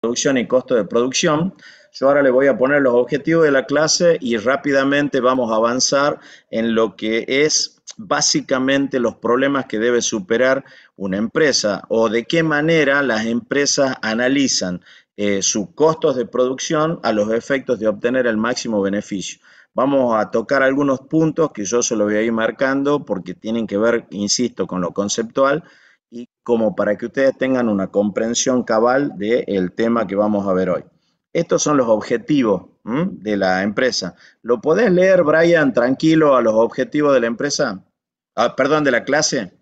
producción y costo de producción. Yo ahora le voy a poner los objetivos de la clase y rápidamente vamos a avanzar en lo que es básicamente los problemas que debe superar una empresa o de qué manera las empresas analizan sus costos de producción a los efectos de obtener el máximo beneficio. Vamos a tocar algunos puntos que yo se los voy a ir marcando porque tienen que ver, insisto, con lo conceptual y como para que ustedes tengan una comprensión cabal del tema que vamos a ver hoy. Estos son los objetivos de la empresa. ¿Lo podés leer, Brian, tranquilo a los objetivos de la empresa? Ah, perdón, de la clase.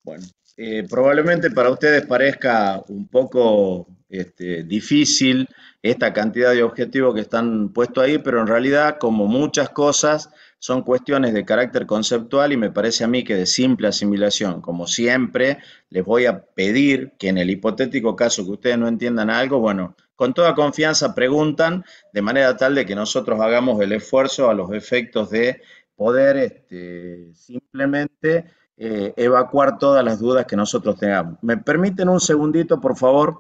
Bueno, probablemente para ustedes parezca un poco difícil esta cantidad de objetivos que están puestos ahí, pero en realidad, como muchas cosas, son cuestiones de carácter conceptual y me parece a mí que de simple asimilación. Como siempre, les voy a pedir que en el hipotético caso que ustedes no entiendan algo, bueno, con toda confianza preguntan de manera tal de que nosotros hagamos el esfuerzo a los efectos de poder simplemente evacuar todas las dudas que nosotros tengamos. ¿Me permiten un segundito, por favor?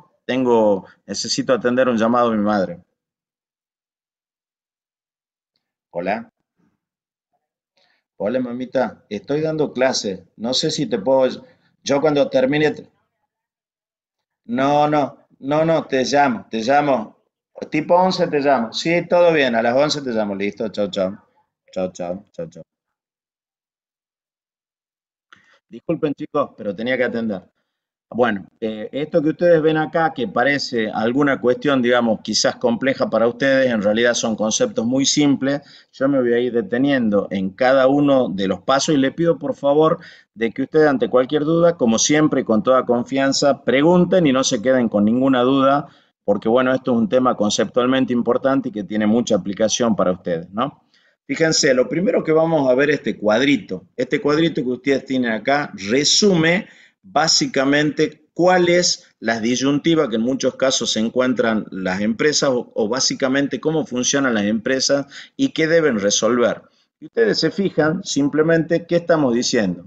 Necesito atender un llamado de mi madre. Hola, hola mamita, estoy dando clase. No sé si te puedo. Yo cuando termine. No, no, no, no, te llamo. Tipo 11 te llamo. Sí, todo bien, a las 11 te llamo. Listo, chao, chao. Chao, chao, chao, chao. Disculpen chicos, pero tenía que atender. Bueno, esto que ustedes ven acá, que parece alguna cuestión, digamos, quizás compleja para ustedes, en realidad son conceptos muy simples. Yo me voy a ir deteniendo en cada uno de los pasos y le pido por favor de que ustedes ante cualquier duda, como siempre y con toda confianza, pregunten y no se queden con ninguna duda, porque bueno, esto es un tema conceptualmente importante y que tiene mucha aplicación para ustedes, ¿no? Fíjense, lo primero que vamos a ver es este cuadrito. Este cuadrito que ustedes tienen acá resume básicamente cuál es la disyuntiva que en muchos casos se encuentran las empresas o básicamente cómo funcionan las empresas y qué deben resolver. Y ustedes se fijan simplemente qué estamos diciendo.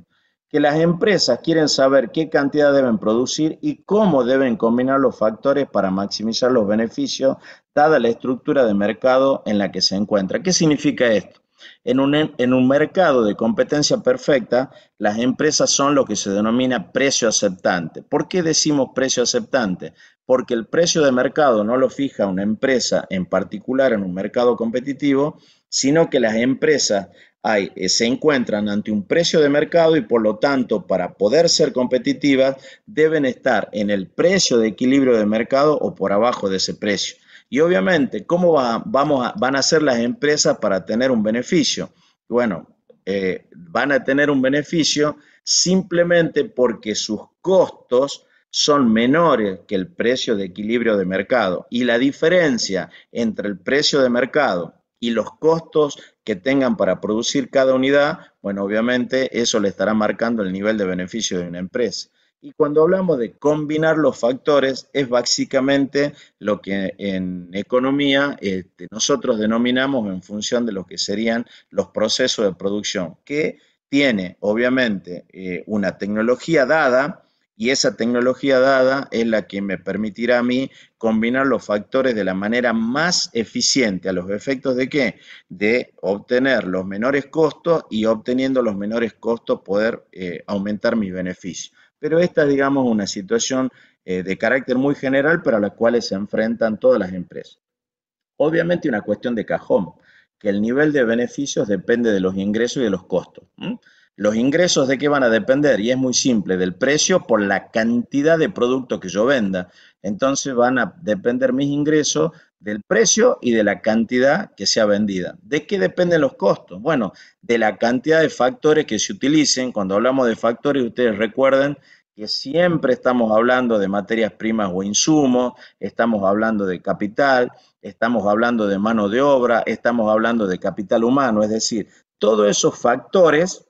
Que las empresas quieren saber qué cantidad deben producir y cómo deben combinar los factores para maximizar los beneficios, dada la estructura de mercado en la que se encuentra. ¿Qué significa esto? En un mercado de competencia perfecta, las empresas son lo que se denomina precio aceptante. ¿Por qué decimos precio aceptante? Porque el precio de mercado no lo fija una empresa en particular en un mercado competitivo, sino que las empresas se encuentran ante un precio de mercado y por lo tanto para poder ser competitivas deben estar en el precio de equilibrio de mercado o por abajo de ese precio. Y obviamente, ¿cómo van a hacer las empresas para tener un beneficio? Bueno, van a tener un beneficio simplemente porque sus costos son menores que el precio de equilibrio de mercado. Y la diferencia entre el precio de mercado y los costos que tengan para producir cada unidad, bueno, obviamente eso le estará marcando el nivel de beneficio de una empresa. Y cuando hablamos de combinar los factores, es básicamente lo que en economía nosotros denominamos en función de lo que serían los procesos de producción, que tiene obviamente una tecnología dada Y esa tecnología dada es la que me permitirá a mí combinar los factores de la manera más eficiente. ¿A los efectos de qué? De obtener los menores costos y obteniendo los menores costos poder aumentar mis beneficios. Pero esta es, digamos, una situación de carácter muy general para la cual se enfrentan todas las empresas. Obviamente una cuestión de cajón, que el nivel de beneficios depende de los ingresos y de los costos. ¿M? Los ingresos de qué van a depender, y es muy simple, del precio por la cantidad de producto que yo venda. Entonces van a depender mis ingresos del precio y de la cantidad que sea vendida. ¿De qué dependen los costos? Bueno, de la cantidad de factores que se utilicen. Cuando hablamos de factores, ustedes recuerden que siempre estamos hablando de materias primas o insumos, estamos hablando de capital, estamos hablando de mano de obra, estamos hablando de capital humano, es decir, todos esos factores,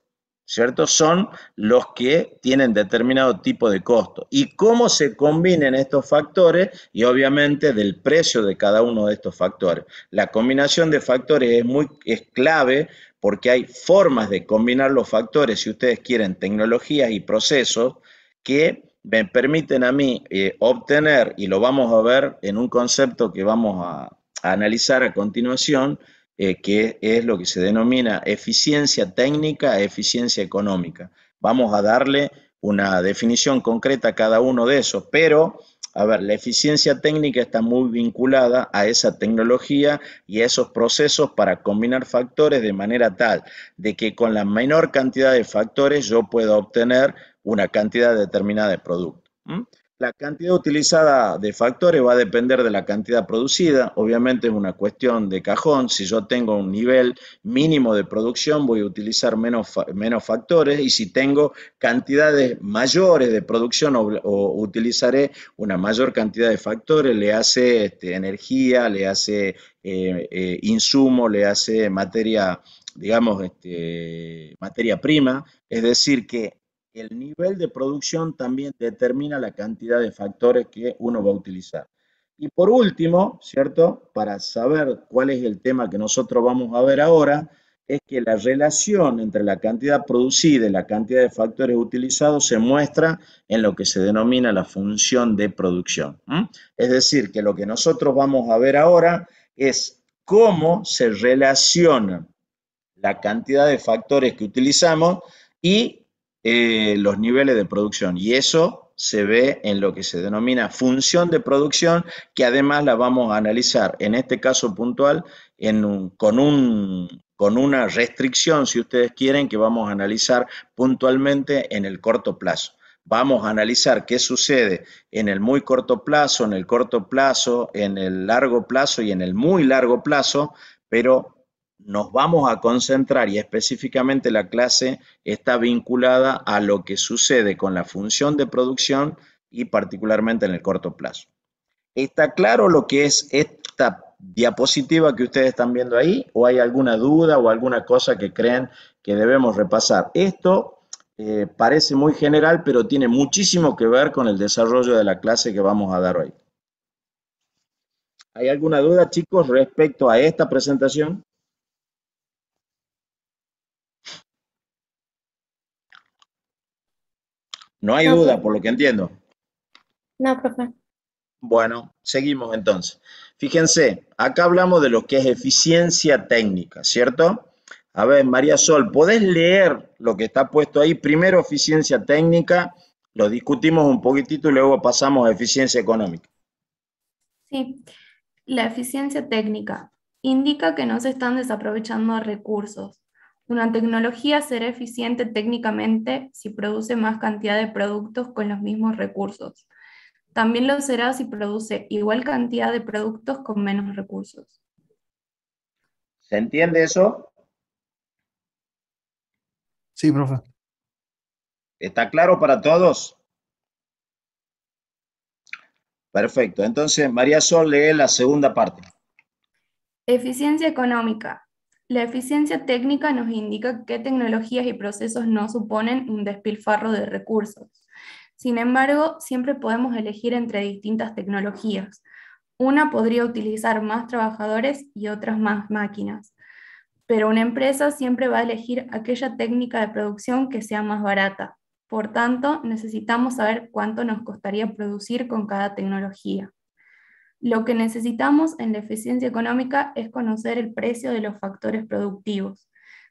¿cierto? Son los que tienen determinado tipo de costo. Y cómo se combinen estos factores y obviamente del precio de cada uno de estos factores. La combinación de factores es clave porque hay formas de combinar los factores, si ustedes quieren, tecnologías y procesos que me permiten a mí obtener, y lo vamos a ver en un concepto que vamos a analizar a continuación, que es lo que se denomina eficiencia técnica, eficiencia económica. Vamos a darle una definición concreta a cada uno de esos, pero, a ver, la eficiencia técnica está muy vinculada a esa tecnología y a esos procesos para combinar factores de manera tal de que con la menor cantidad de factores yo pueda obtener una cantidad determinada de producto. ¿M? La cantidad utilizada de factores va a depender de la cantidad producida. Obviamente es una cuestión de cajón. Si yo tengo un nivel mínimo de producción, voy a utilizar menos factores. Y si tengo cantidades mayores de producción, o utilizaré una mayor cantidad de factores. Le hace energía, le hace insumo, le hace materia, digamos, materia prima. Es decir, que el nivel de producción también determina la cantidad de factores que uno va a utilizar. Y por último, ¿cierto? Para saber cuál es el tema que nosotros vamos a ver ahora, es que la relación entre la cantidad producida y la cantidad de factores utilizados se muestra en lo que se denomina la función de producción. ¿M? Es decir, que lo que nosotros vamos a ver ahora es cómo se relaciona la cantidad de factores que utilizamos y los niveles de producción. Y eso se ve en lo que se denomina función de producción, que además la vamos a analizar en este caso puntual con una restricción, si ustedes quieren, que vamos a analizar puntualmente en el corto plazo. Vamos a analizar qué sucede en el muy corto plazo, en el corto plazo, en el largo plazo y en el muy largo plazo, pero nos vamos a concentrar y específicamente la clase está vinculada a lo que sucede con la función de producción y particularmente en el corto plazo. ¿Está claro lo que es esta diapositiva que ustedes están viendo ahí? ¿O hay alguna duda o alguna cosa que creen que debemos repasar? Esto parece muy general, pero tiene muchísimo que ver con el desarrollo de la clase que vamos a dar hoy. ¿Hay alguna duda, chicos, respecto a esta presentación? No hay No, duda, profe. por lo que entiendo. No, profe. Bueno, seguimos entonces. Fíjense, acá hablamos de lo que es eficiencia técnica, ¿cierto? A ver, María Sol, ¿podés leer lo que está puesto ahí? Primero eficiencia técnica, lo discutimos un poquitito y luego pasamos a eficiencia económica. Sí, la eficiencia técnica indica que no se están desaprovechando recursos. Una tecnología será eficiente técnicamente si produce más cantidad de productos con los mismos recursos. También lo será si produce igual cantidad de productos con menos recursos. ¿Se entiende eso? Sí, profe. ¿Está claro para todos? Perfecto. Entonces, María Sol lee la segunda parte. Eficiencia económica. La eficiencia técnica nos indica qué tecnologías y procesos no suponen un despilfarro de recursos. Sin embargo, siempre podemos elegir entre distintas tecnologías. Una podría utilizar más trabajadores y otras más máquinas, pero una empresa siempre va a elegir aquella técnica de producción que sea más barata. Por tanto, necesitamos saber cuánto nos costaría producir con cada tecnología. Lo que necesitamos en la eficiencia económica es conocer el precio de los factores productivos.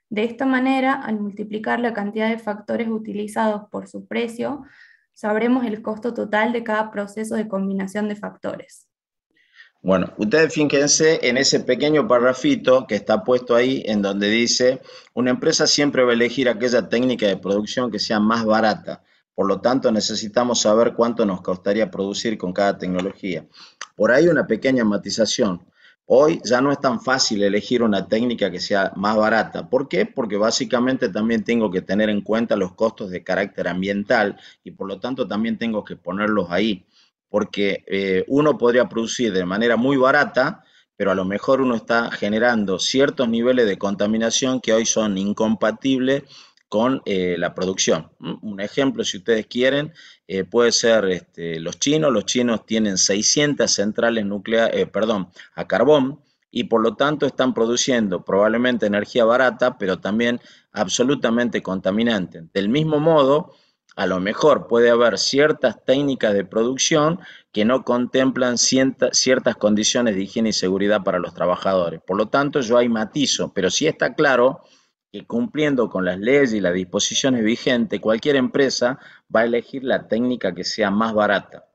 De esta manera, al multiplicar la cantidad de factores utilizados por su precio, sabremos el costo total de cada proceso de combinación de factores. Bueno, ustedes fíjense en ese pequeño parrafito que está puesto ahí en donde dice, una empresa siempre va a elegir aquella técnica de producción que sea más barata. Por lo tanto, necesitamos saber cuánto nos costaría producir con cada tecnología. Por ahí una pequeña matización. Hoy ya no es tan fácil elegir una técnica que sea más barata. ¿Por qué? Porque básicamente también tengo que tener en cuenta los costos de carácter ambiental y por lo tanto también tengo que ponerlos ahí porque uno podría producir de manera muy barata, pero a lo mejor uno está generando ciertos niveles de contaminación que hoy son incompatibles con la producción. Un ejemplo, si ustedes quieren, puede ser los chinos tienen 600 centrales nucleares, perdón, a carbón, y por lo tanto están produciendo probablemente energía barata, pero también absolutamente contaminante. Del mismo modo, a lo mejor puede haber ciertas técnicas de producción que no contemplan ciertas condiciones de higiene y seguridad para los trabajadores. Por lo tanto, yo ahí matizo, pero sí está claro que cumpliendo con las leyes y las disposiciones vigentes, cualquier empresa va a elegir la técnica que sea más barata.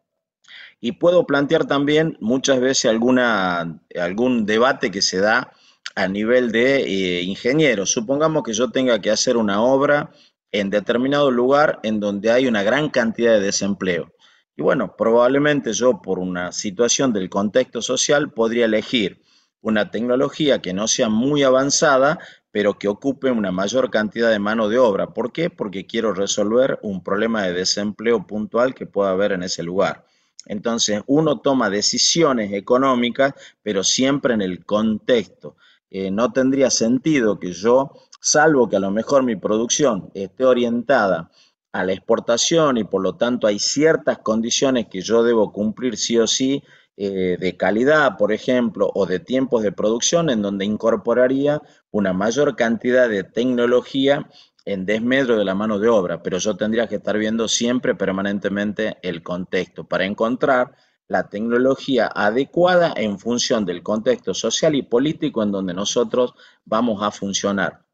Y puedo plantear también muchas veces algún debate que se da a nivel de ingenieros. Supongamos que yo tenga que hacer una obra en determinado lugar en donde hay una gran cantidad de desempleo. Y bueno, probablemente yo por una situación del contexto social podría elegir una tecnología que no sea muy avanzada, pero que ocupe una mayor cantidad de mano de obra. ¿Por qué? Porque quiero resolver un problema de desempleo puntual que pueda haber en ese lugar. Entonces, uno toma decisiones económicas, pero siempre en el contexto. No tendría sentido que yo, salvo que a lo mejor mi producción esté orientada a la exportación y por lo tanto hay ciertas condiciones que yo debo cumplir sí o sí, de calidad, por ejemplo, o de tiempos de producción, en donde incorporaría una mayor cantidad de tecnología en desmedro de la mano de obra, pero yo tendría que estar viendo siempre permanentemente el contexto para encontrar la tecnología adecuada en función del contexto social y político en donde nosotros vamos a funcionar.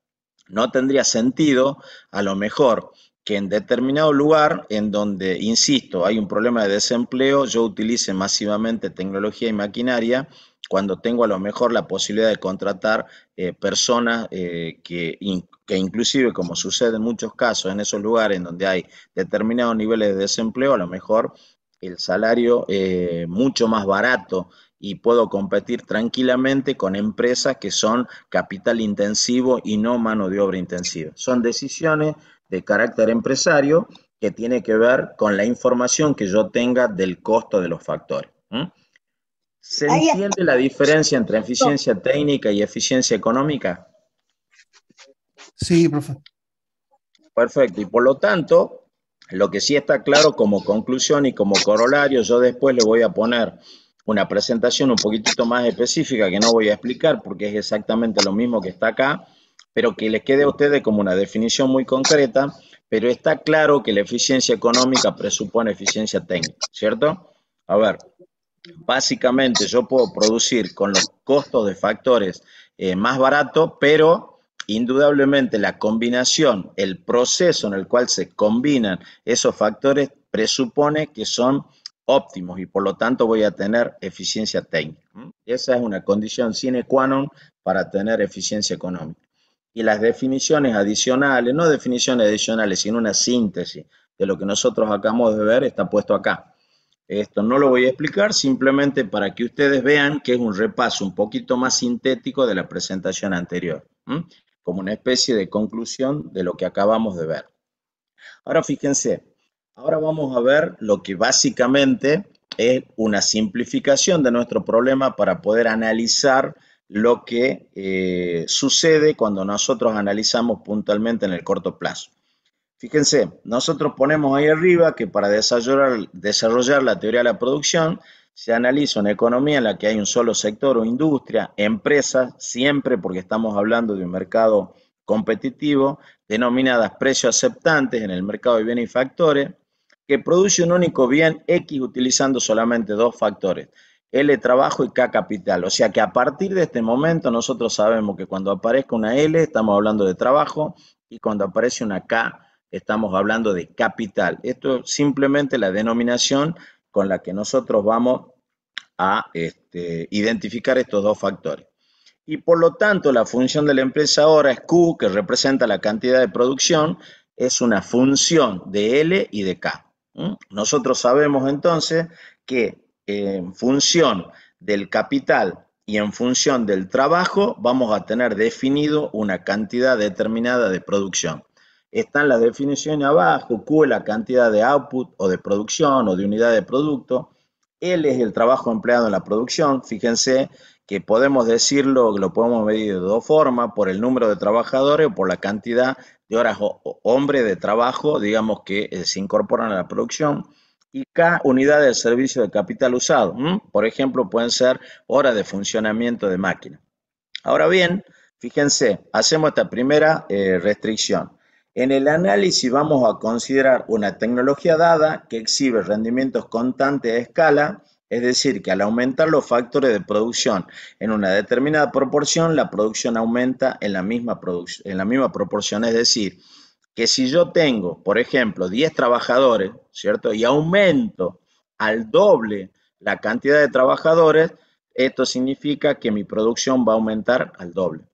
No tendría sentido, a lo mejor, que en determinado lugar en donde, insisto, hay un problema de desempleo, yo utilice masivamente tecnología y maquinaria cuando tengo a lo mejor la posibilidad de contratar personas que inclusive, como sucede en muchos casos en esos lugares en donde hay determinados niveles de desempleo, a lo mejor el salario mucho más barato y puedo competir tranquilamente con empresas que son capital intensivo y no mano de obra intensiva. Son decisiones de carácter empresario que tiene que ver con la información que yo tenga del costo de los factores. ¿Se entiende la diferencia entre eficiencia técnica y eficiencia económica? Sí, profe. Perfecto, y por lo tanto, lo que sí está claro como conclusión y como corolario, yo después le voy a poner una presentación un poquitito más específica que no voy a explicar porque es exactamente lo mismo que está acá, pero que les quede a ustedes como una definición muy concreta, pero está claro que la eficiencia económica presupone eficiencia técnica, ¿cierto? A ver, básicamente yo puedo producir con los costos de factores más baratos, pero indudablemente la combinación, el proceso en el cual se combinan esos factores presupone que son óptimos y por lo tanto voy a tener eficiencia técnica. Esa es una condición sine qua non para tener eficiencia económica. Y las definiciones adicionales, no definiciones adicionales, sino una síntesis de lo que nosotros acabamos de ver está puesto acá. Esto no lo voy a explicar, simplemente para que ustedes vean que es un repaso un poquito más sintético de la presentación anterior, como una especie de conclusión de lo que acabamos de ver. Ahora fíjense, ahora vamos a ver lo que básicamente es una simplificación de nuestro problema para poder analizar lo que sucede cuando nosotros analizamos puntualmente en el corto plazo. Fíjense, nosotros ponemos ahí arriba que para desarrollar la teoría de la producción se analiza una economía en la que hay un solo sector o industria, empresas, siempre porque estamos hablando de un mercado competitivo, denominadas precios aceptantes en el mercado de bienes y factores, que produce un único bien X utilizando solamente dos factores, L trabajo y K capital. O sea que a partir de este momento nosotros sabemos que cuando aparezca una L estamos hablando de trabajo y cuando aparece una K estamos hablando de capital. Esto es simplemente la denominación con la que nosotros vamos a identificar estos dos factores. Y por lo tanto, la función de la empresa ahora es Q, que representa la cantidad de producción, es una función de L y de K. Nosotros sabemos entonces que en función del capital y en función del trabajo vamos a tener definido una cantidad determinada de producción. Están las definiciones abajo, Q es la cantidad de output o de producción o de unidad de producto, L es el trabajo empleado en la producción, fíjense que podemos decirlo, lo podemos medir de dos formas, por el número de trabajadores o por la cantidad de horas hombre de trabajo, digamos, que se incorporan a la producción, y K, unidades de servicio de capital usado. Por ejemplo, pueden ser horas de funcionamiento de máquina. Ahora bien, fíjense, hacemos esta primera restricción. En el análisis vamos a considerar una tecnología dada que exhibe rendimientos constantes a escala, es decir, que al aumentar los factores de producción en una determinada proporción, la producción aumenta en la misma proporción. Es decir, que si yo tengo, por ejemplo, 10 trabajadores, ¿cierto? Y aumento al doble la cantidad de trabajadores, esto significa que mi producción va a aumentar al doble.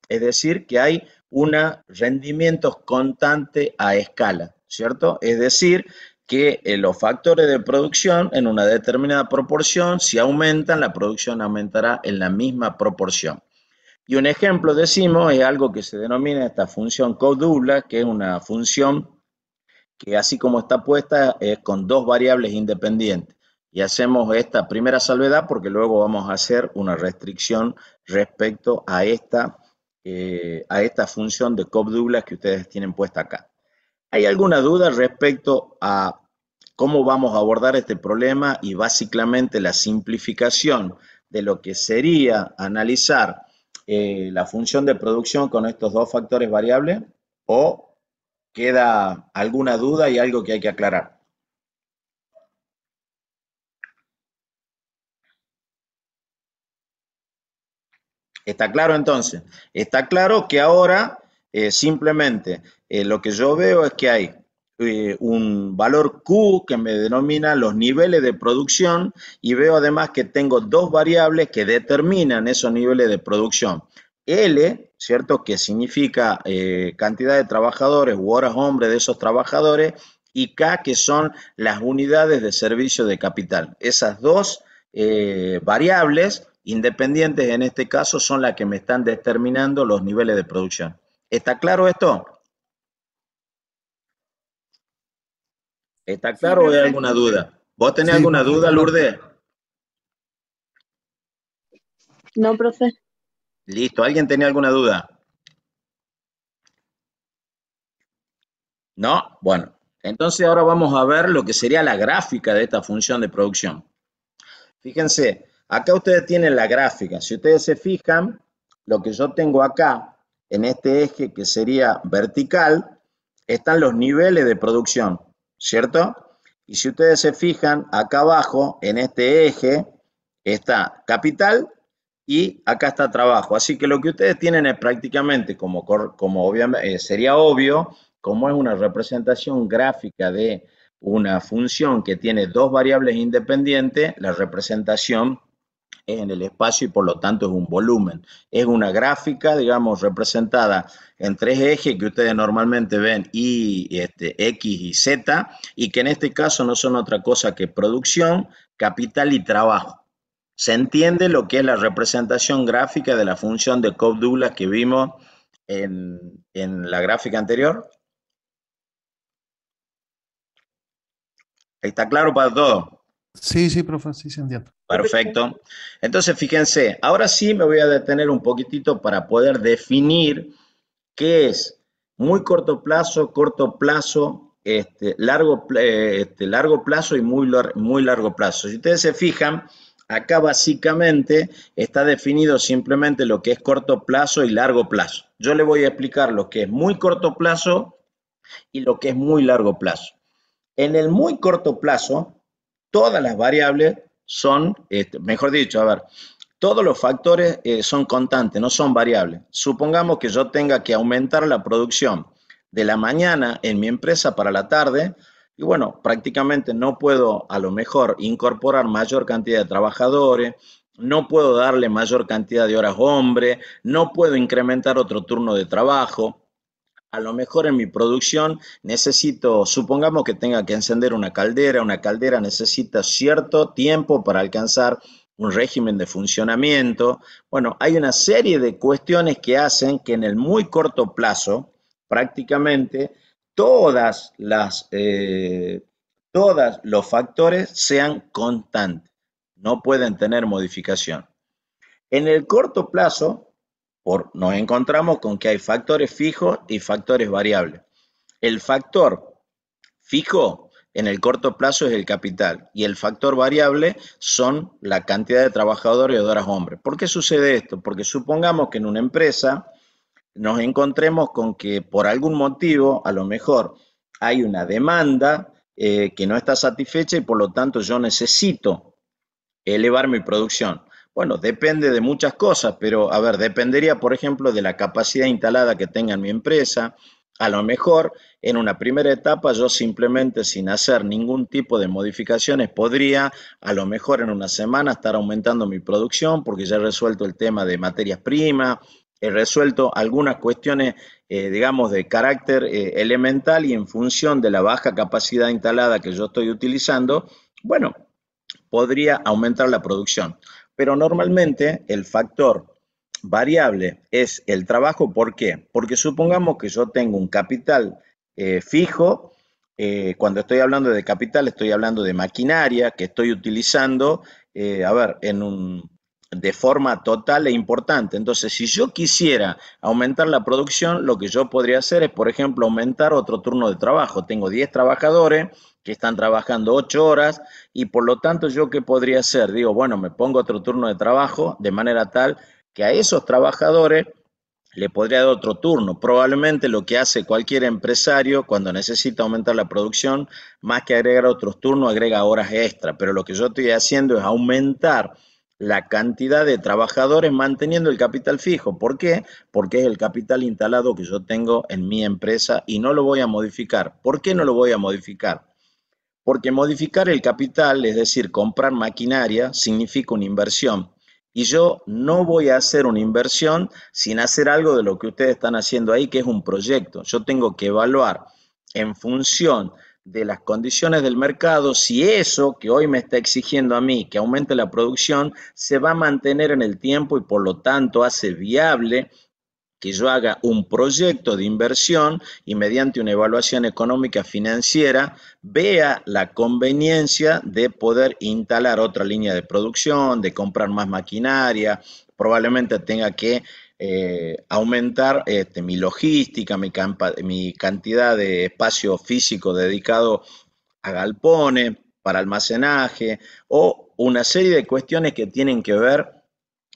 Es decir, que hay un rendimiento constante a escala, ¿cierto? Es decir, que los factores de producción en una determinada proporción, si aumentan, la producción aumentará en la misma proporción. Y un ejemplo, decimos, es algo que se denomina esta función Cobb-Douglas, que es una función que así como está puesta es con dos variables independientes. Y hacemos esta primera salvedad porque luego vamos a hacer una restricción respecto a esta función de Cobb-Douglas que ustedes tienen puesta acá. ¿Hay alguna duda respecto a cómo vamos a abordar este problema y básicamente la simplificación de lo que sería analizar la función de producción con estos dos factores variables? ¿O queda alguna duda y algo que hay que aclarar? ¿Está claro entonces? Está claro que ahora simplemente lo que yo veo es que hay un valor Q que me denomina los niveles de producción y veo además que tengo dos variables que determinan esos niveles de producción. L, ¿cierto? Que significa cantidad de trabajadores u horas hombre de esos trabajadores, y K, que son las unidades de servicio de capital. Esas dos variables independientes en este caso son las que me están determinando los niveles de producción. ¿Está claro esto? ¿Está claro o hay alguna duda? ¿Vos tenés Sí, alguna profe, duda, está claro. Lourdes? No, profe. Listo, ¿alguien tenía alguna duda? ¿No? Bueno, entonces ahora vamos a ver lo que sería la gráfica de esta función de producción. Fíjense, acá ustedes tienen la gráfica. Si ustedes se fijan, lo que yo tengo acá, en este eje que sería vertical, están los niveles de producción, ¿cierto? Y si ustedes se fijan, acá abajo, en este eje, está capital y acá está trabajo. Así que lo que ustedes tienen es prácticamente, como obviamente, sería obvio, como es una representación gráfica de una función que tiene dos variables independientes, la representación es en el espacio y por lo tanto es un volumen. Es una gráfica, digamos, representada en tres ejes que ustedes normalmente ven, Y, X y Z, y que en este caso no son otra cosa que producción, capital y trabajo. ¿Se entiende lo que es la representación gráfica de la función de Cobb-Douglas que vimos en la gráfica anterior? ¿Está claro para todos? Sí, profe, sí se entiende. Perfecto. Entonces, fíjense, ahora sí me voy a detener un poquitito para poder definir qué es muy corto plazo, largo plazo y muy largo plazo. Si ustedes se fijan, Acá básicamente está definido simplemente lo que es corto plazo y largo plazo. Yo le voy a explicar lo que es muy corto plazo y lo que es muy largo plazo. En el muy corto plazo, todas las variables son, mejor dicho, a ver, todos los factores son constantes, no son variables. Supongamos que yo tenga que aumentar la producción de la mañana en mi empresa para la tarde, y bueno, prácticamente no puedo a lo mejor incorporar mayor cantidad de trabajadores, no puedo darle mayor cantidad de horas hombre, no puedo incrementar otro turno de trabajo. A lo mejor en mi producción necesito, supongamos que tenga que encender una caldera necesita cierto tiempo para alcanzar un régimen de funcionamiento. Bueno, hay una serie de cuestiones que hacen que en el muy corto plazo, prácticamente todos los factores sean constantes, no pueden tener modificación. En el corto plazo, nos encontramos con que hay factores fijos y factores variables. El factor fijo en el corto plazo es el capital y el factor variable son la cantidad de trabajadores o de horas hombre. ¿Por qué sucede esto? Porque supongamos que en una empresa nos encontremos con que por algún motivo, a lo mejor hay una demanda que no está satisfecha y por lo tanto yo necesito elevar mi producción. Bueno, depende de muchas cosas, pero a ver, dependería, por ejemplo, de la capacidad instalada que tenga en mi empresa. A lo mejor en una primera etapa yo simplemente sin hacer ningún tipo de modificaciones podría a lo mejor en una semana estar aumentando mi producción porque ya he resuelto el tema de materias primas, he resuelto algunas cuestiones, digamos, de carácter elemental y en función de la baja capacidad instalada que yo estoy utilizando, bueno, podría aumentar la producción. Pero normalmente el factor variable es el trabajo. ¿Por qué? Porque supongamos que yo tengo un capital fijo. Cuando estoy hablando de capital, estoy hablando de maquinaria que estoy utilizando, de forma total e importante. Entonces, si yo quisiera aumentar la producción, lo que yo podría hacer es, por ejemplo, aumentar otro turno de trabajo. Tengo 10 trabajadores que están trabajando 8 horas y por lo tanto, ¿yo qué podría hacer? Digo, bueno, me pongo otro turno de trabajo de manera tal que a esos trabajadores le podría dar otro turno. Probablemente lo que hace cualquier empresario cuando necesita aumentar la producción, más que agregar otros turnos, agrega horas extra. Pero lo que yo estoy haciendo es aumentar la cantidad de trabajadores manteniendo el capital fijo. ¿Por qué? Porque es el capital instalado que yo tengo en mi empresa y no lo voy a modificar. ¿Por qué no lo voy a modificar? Porque modificar el capital, es decir, comprar maquinaria, significa una inversión. Y yo no voy a hacer una inversión sin hacer algo de lo que ustedes están haciendo ahí, que es un proyecto. Yo tengo que evaluar en función de las condiciones del mercado si eso que hoy me está exigiendo a mí que aumente la producción se va a mantener en el tiempo y por lo tanto hace viable que yo haga un proyecto de inversión y mediante una evaluación económica financiera vea la conveniencia de poder instalar otra línea de producción, de comprar más maquinaria, probablemente tenga que aumentar mi logística, mi cantidad de espacio físico dedicado a galpones, para almacenaje o una serie de cuestiones que tienen que ver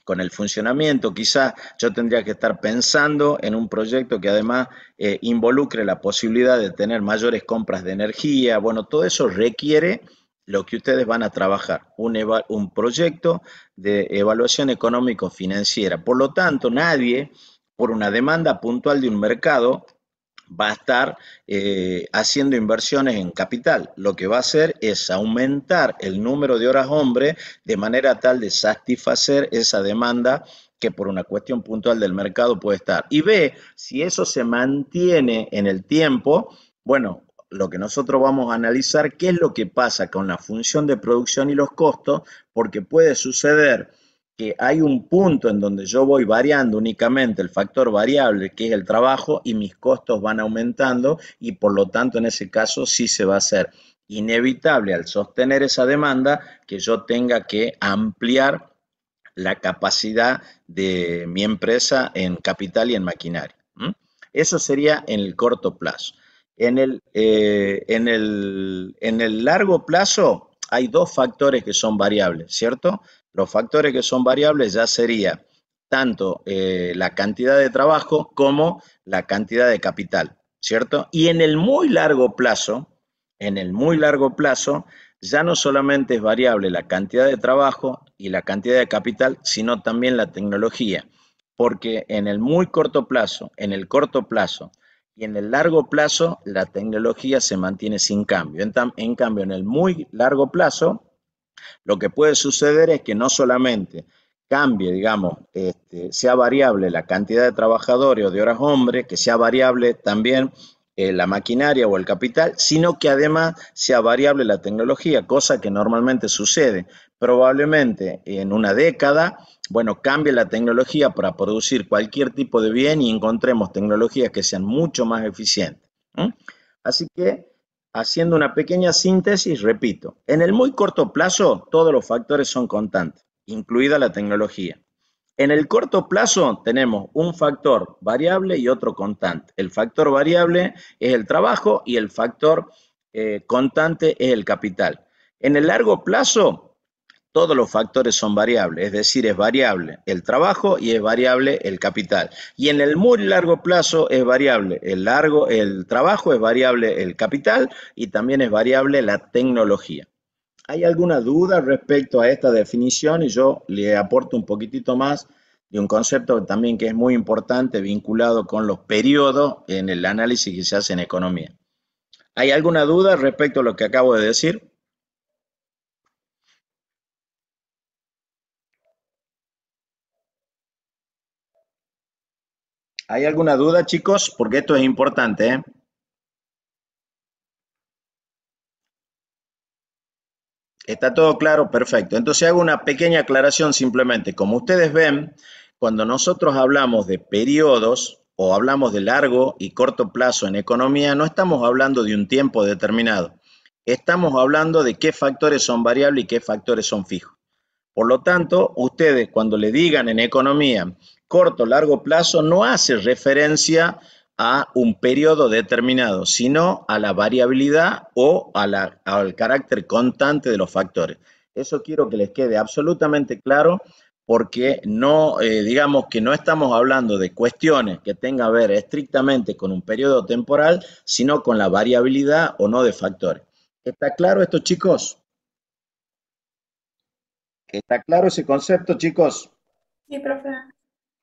con el funcionamiento. Quizás yo tendría que estar pensando en un proyecto que además involucre la posibilidad de tener mayores compras de energía. Bueno, todo eso requiere lo que ustedes van a trabajar, un proyecto de evaluación económico-financiera. Por lo tanto, nadie, por una demanda puntual de un mercado, va a estar haciendo inversiones en capital. Lo que va a hacer es aumentar el número de horas hombre de manera tal de satisfacer esa demanda que por una cuestión puntual del mercado puede estar. Y ve si eso se mantiene en el tiempo. Bueno, lo que nosotros vamos a analizar, qué es lo que pasa con la función de producción y los costos, porque puede suceder que hay un punto en donde yo voy variando únicamente el factor variable, que es el trabajo, y mis costos van aumentando y por lo tanto en ese caso sí se va a hacer inevitable al sostener esa demanda que yo tenga que ampliar la capacidad de mi empresa en capital y en maquinaria. Eso sería en el corto plazo. En el largo plazo hay dos factores que son variables, ¿cierto? los factores que son variables ya sería tanto la cantidad de trabajo como la cantidad de capital, ¿cierto? Y en el muy largo plazo, ya no solamente es variable la cantidad de trabajo y la cantidad de capital, sino también la tecnología, porque en el muy corto plazo, en el corto plazo y en el largo plazo, la tecnología se mantiene sin cambio. En cambio, en el muy largo plazo, lo que puede suceder es que no solamente cambie, digamos, sea variable la cantidad de trabajadores o de horas hombre, que sea variable también la maquinaria o el capital, sino que además sea variable la tecnología, cosa que normalmente sucede. Probablemente en una década, bueno, cambie la tecnología para producir cualquier tipo de bien y encontremos tecnologías que sean mucho más eficientes. ¿Mm? Así que haciendo una pequeña síntesis, repito, en el muy corto plazo todos los factores son constantes, incluida la tecnología. En el corto plazo tenemos un factor variable y otro constante. El factor variable es el trabajo y el factor constante es el capital. En el largo plazo todos los factores son variables, es decir, es variable el trabajo y es variable el capital. Y en el muy largo plazo es variable el trabajo, es variable el capital y también es variable la tecnología. ¿Hay alguna duda respecto a esta definición? Y yo le aporto un poquitito más de un concepto también que es muy importante vinculado con los periodos en el análisis que se hace en economía. ¿Hay alguna duda respecto a lo que acabo de decir? ¿Hay alguna duda, chicos? Porque esto es importante, ¿eh? ¿Está todo claro? Perfecto. Entonces hago una pequeña aclaración simplemente. Como ustedes ven, cuando nosotros hablamos de periodos o hablamos de largo y corto plazo en economía, no estamos hablando de un tiempo determinado. Estamos hablando de qué factores son variables y qué factores son fijos. Por lo tanto, ustedes cuando le digan en economía corto o largo plazo, no hace referencia a un periodo determinado, sino a la variabilidad o al carácter constante de los factores. Eso quiero que les quede absolutamente claro porque no, digamos que no estamos hablando de cuestiones que tengan que ver estrictamente con un periodo temporal, sino con la variabilidad o no de factores. ¿Está claro esto, chicos? ¿Está claro ese concepto, chicos? Sí, profe.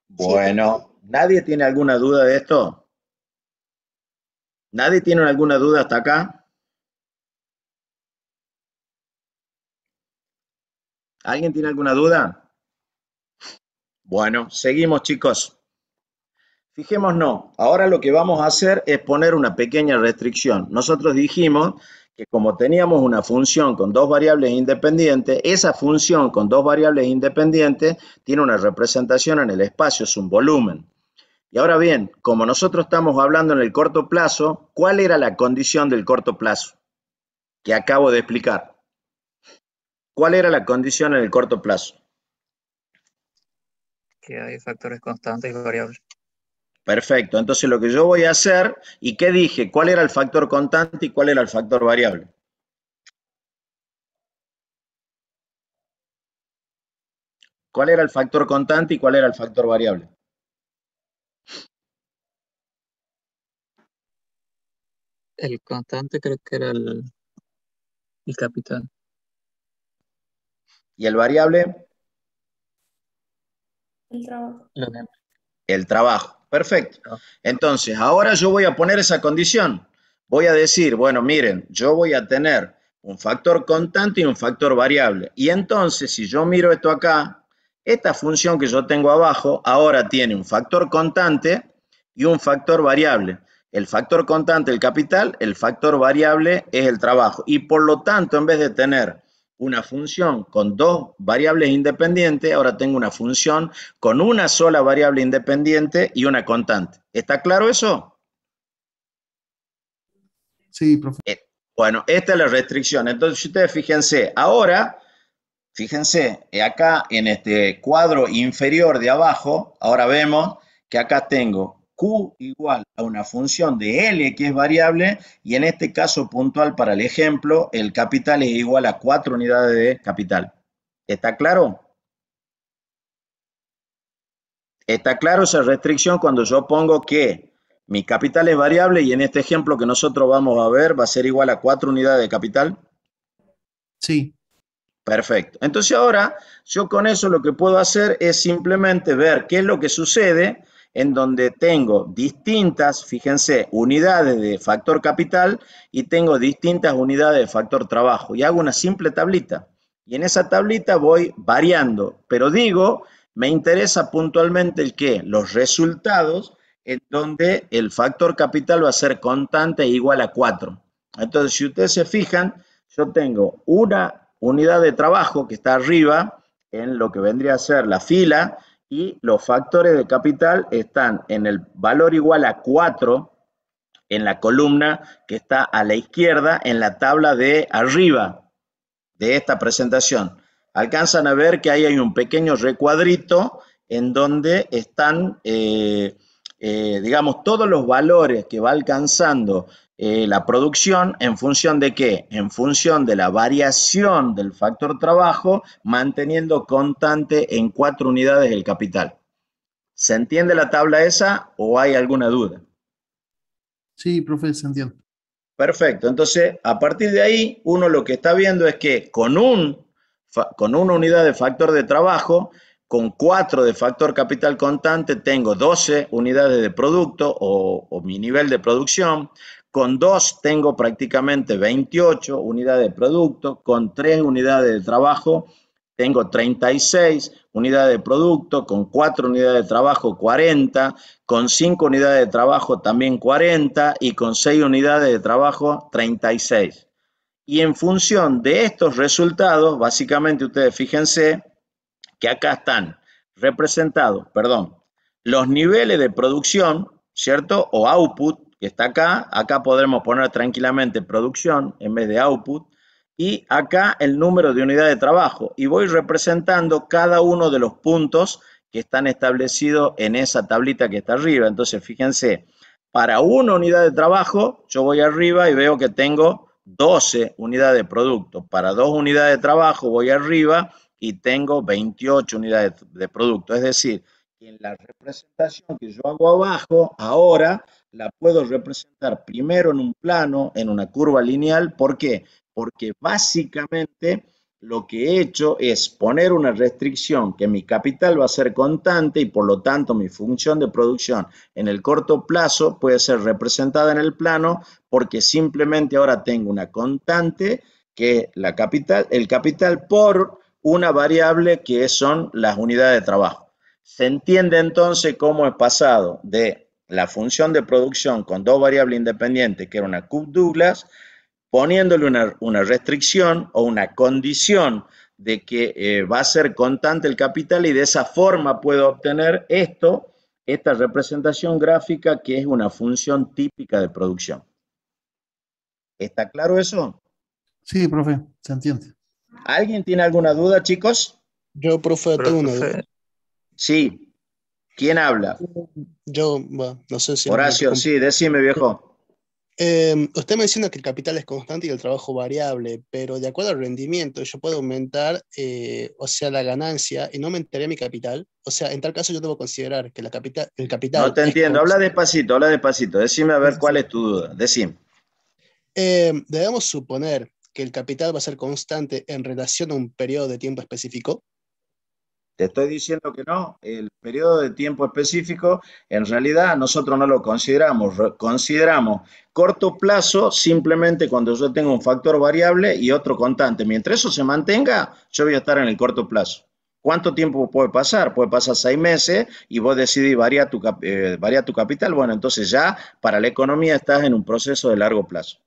Sí, Bueno, ¿nadie tiene alguna duda de esto? ¿Nadie tiene alguna duda hasta acá? ¿Alguien tiene alguna duda? Bueno, seguimos, chicos. Fijémonos, ahora lo que vamos a hacer es poner una pequeña restricción. Nosotros dijimos que como teníamos una función con dos variables independientes, esa función con dos variables independientes tiene una representación en el espacio, es un volumen. Y ahora bien, como nosotros estamos hablando en el corto plazo, ¿cuál era la condición del corto plazo que acabo de explicar? ¿Cuál era la condición en el corto plazo? Que hay factores constantes y variables. Perfecto, entonces lo que yo voy a hacer, ¿y qué dije? ¿Cuál era el factor constante y cuál era el factor variable? ¿Cuál era el factor constante y cuál era el factor variable? El constante creo que era el capital. ¿Y el variable? El trabajo. Lo mismo. El trabajo. Perfecto. ¿No? Entonces, ahora yo voy a poner esa condición. Voy a decir, bueno, miren, yo voy a tener un factor constante y un factor variable. Y entonces, si yo miro esto acá, esta función que yo tengo abajo ahora tiene un factor constante y un factor variable. El factor constante es el capital, el factor variable es el trabajo. Y por lo tanto, en vez de tener una función con dos variables independientes, ahora tengo una función con una sola variable independiente y una constante. ¿Está claro eso? Sí, profe. Bueno, esta es la restricción. Entonces, ustedes fíjense, ahora, fíjense, acá en este cuadro inferior de abajo, ahora vemos que acá tengo Q igual a una función de L que es variable y en este caso puntual para el ejemplo, el capital es igual a 4 unidades de capital. ¿Está claro? ¿Está claro esa restricción cuando yo pongo que mi capital es variable y en este ejemplo que nosotros vamos a ver va a ser igual a 4 unidades de capital? Sí, Perfecto. Entonces ahora yo con eso lo que puedo hacer es simplemente ver qué es lo que sucede en donde tengo distintas, fíjense, unidades de factor capital y tengo distintas unidades de factor trabajo. Y hago una simple tablita. Y en esa tablita voy variando, pero digo, me interesa puntualmente el qué, los resultados en donde el factor capital va a ser constante e igual a 4. Entonces, si ustedes se fijan, yo tengo una unidad de trabajo que está arriba en lo que vendría a ser la fila y los factores de capital están en el valor igual a 4 en la columna que está a la izquierda en la tabla de arriba de esta presentación. Alcanzan a ver que ahí hay un pequeño recuadrito en donde están, digamos, todos los valores que va alcanzando la producción en función de qué? En función de la variación del factor trabajo, manteniendo constante en 4 unidades el capital. ¿Se entiende la tabla esa o hay alguna duda? sí, profe, se entiende. Perfecto, entonces a partir de ahí uno lo que está viendo es que con una unidad de factor de trabajo, con 4 de factor capital constante, tengo 12 unidades de producto o mi nivel de producción, con 2 tengo prácticamente 28 unidades de producto, con 3 unidades de trabajo tengo 36 unidades de producto, con 4 unidades de trabajo 40, con 5 unidades de trabajo también 40 y con 6 unidades de trabajo 36. Y en función de estos resultados, básicamente ustedes fíjense que acá están representados, perdón, los niveles de producción, ¿cierto? O output, que está acá. Acá podremos poner tranquilamente producción en vez de output. Y acá el número de unidades de trabajo. Y voy representando cada uno de los puntos que están establecidos en esa tablita que está arriba. Entonces, fíjense, para una unidad de trabajo, yo voy arriba y veo que tengo 12 unidades de producto. Para 2 unidades de trabajo voy arriba y tengo 28 unidades de producto. Es decir, que en la representación que yo hago abajo, ahora la puedo representar primero en un plano, en una curva lineal. ¿Por qué? Porque básicamente lo que he hecho es poner una restricción que mi capital va a ser constante y por lo tanto mi función de producción en el corto plazo puede ser representada en el plano porque simplemente ahora tengo una constante que es el capital por una variable que son las unidades de trabajo. Se entiende entonces cómo es pasado de la función de producción con 2 variables independientes, que era una Cook-Douglas, poniéndole una restricción o una condición de que va a ser constante el capital y de esa forma puedo obtener esta representación gráfica que es una función típica de producción. ¿Está claro eso? Sí, profe, se entiende. ¿Alguien tiene alguna duda, chicos? Yo, profe, tengo una duda. Profe, Sí. ¿Quién habla? Yo, bueno, no sé si me Horacio, interrumpo. sí, decime, viejo. Usted menciona que el capital es constante y el trabajo variable, pero de acuerdo al rendimiento, yo puedo aumentar, o sea, la ganancia y no aumentaría mi capital. O sea, en tal caso yo debo considerar que el No capital te es entiendo, constante. habla despacito. Decime a Sí, ver sí, cuál sí. es tu duda. Decime. Debemos suponer que el capital va a ser constante en relación a un periodo de tiempo específico. Te estoy diciendo que no. El periodo de tiempo específico, en realidad nosotros no lo consideramos. Consideramos corto plazo simplemente cuando yo tengo un factor variable y otro constante. Mientras eso se mantenga, yo voy a estar en el corto plazo. ¿Cuánto tiempo puede pasar? Puede pasar 6 meses y vos decidís variar tu capital. Bueno, entonces ya para la economía estás en un proceso de largo plazo.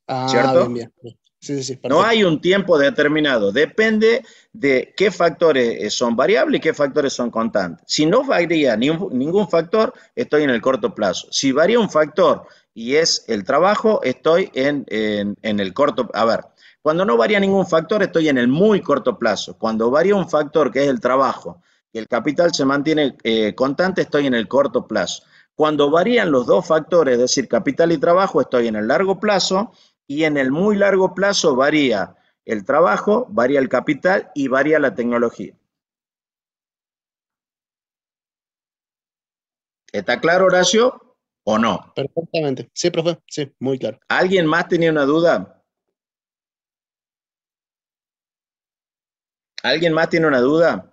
Ah, bien, ¿Cierto? bien. Sí, sí, sí, No perfecto. hay un tiempo determinado, depende de qué factores son variables y qué factores son constantes. Si no varía ningún factor, estoy en el corto plazo. Si varía un factor y es el trabajo, estoy en el corto. A ver, cuando no varía ningún factor, estoy en el muy corto plazo. Cuando varía un factor que es el trabajo y el capital se mantiene constante, estoy en el corto plazo. Cuando varían los dos factores, es decir, capital y trabajo, estoy en el largo plazo. Y en el muy largo plazo varía el trabajo, varía el capital y varía la tecnología. ¿Está claro, Horacio? ¿O no? Perfectamente. Sí, profe. Sí, muy claro. ¿Alguien más tenía una duda? ¿Alguien más tiene una duda?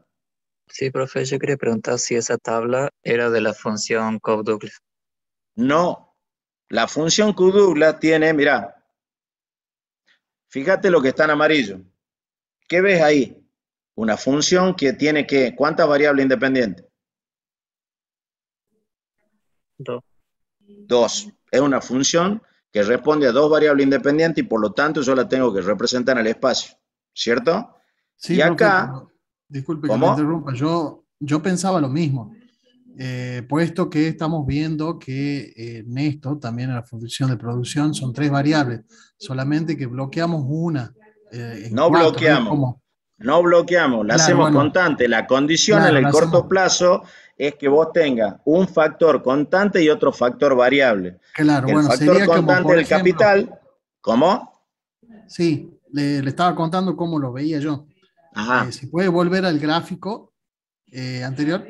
Sí, profe, yo quería preguntar si esa tabla era de la función Cobb-Douglas. No. La función Q-Douglas tiene, mira, fíjate lo que está en amarillo. ¿Qué ves ahí? Una función que tiene que, ¿cuántas variables independientes? Do- Dos. Es una función que responde a dos variables independientes y por lo tanto yo la tengo que representar en el espacio, ¿cierto? Sí, Y profe, acá, pero disculpe que lo ¿cómo? interrumpa. Yo pensaba lo mismo, puesto que estamos viendo que en esto, también en la función de producción, son tres variables, solamente que bloqueamos una en No cuatro. Es bloqueamos, como, no bloqueamos, la claro, hacemos bueno, constante. La condición en claro, el la corto hacemos, plazo es que vos tengas un factor constante y otro factor variable. claro, El bueno, factor sería como, constante por del ejemplo, capital, ¿cómo? sí, le estaba contando cómo lo veía yo. Ajá, Si puede volver al gráfico anterior,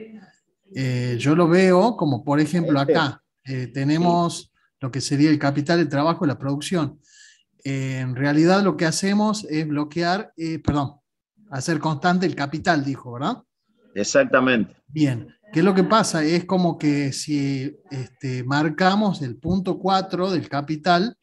yo lo veo como, por ejemplo, este, acá sí, tenemos lo que sería el capital, el trabajo y la producción. En realidad lo que hacemos es bloquear, perdón, hacer constante el capital, dijo, ¿verdad? exactamente. Bien, ¿qué es lo que pasa? Es como que si marcamos el punto 4 del capital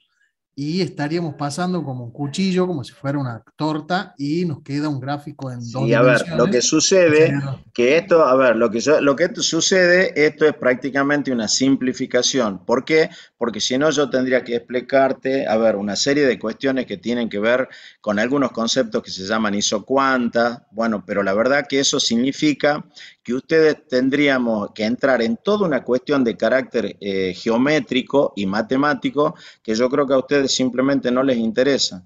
y estaríamos pasando como un cuchillo, como si fuera una torta, y nos queda un gráfico en dos Sí, a ver, lo que dimensiones, que sucede, sería, que esto, a ver, lo que esto sucede, esto es prácticamente una simplificación. ¿Por qué? Porque si no yo tendría que explicarte, a ver, una serie de cuestiones que tienen que ver con algunos conceptos que se llaman isocuanta, bueno, pero la verdad que eso significa que ustedes tendríamos que entrar en toda una cuestión de carácter geométrico y matemático que yo creo que a ustedes simplemente no les interesa.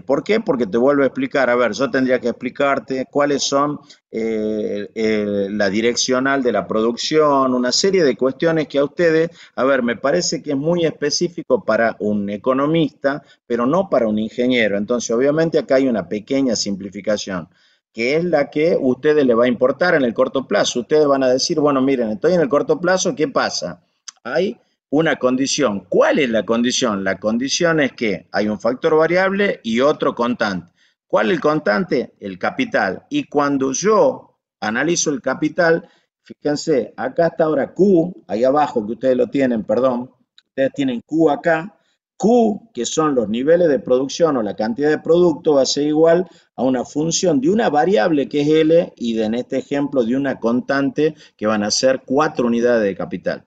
¿Por qué? Porque te vuelvo a explicar, a ver, yo tendría que explicarte cuáles son la direccional de la producción, una serie de cuestiones que a ustedes, a ver, me parece que es muy específico para un economista, pero no para un ingeniero. Entonces, obviamente acá hay una pequeña simplificación, que es la que a ustedes les va a importar en el corto plazo. Ustedes van a decir, bueno, miren, estoy en el corto plazo, ¿qué pasa? Hay una condición. ¿Cuál es la condición? La condición es que hay un factor variable y otro constante. ¿Cuál es el constante? El capital. Y cuando yo analizo el capital, fíjense, acá está ahora Q, ahí abajo que ustedes lo tienen, perdón, ustedes tienen Q acá. Q, que son los niveles de producción o la cantidad de producto, va a ser igual a una función de una variable que es L y de, en este ejemplo de una constante que van a ser 4 unidades de capital.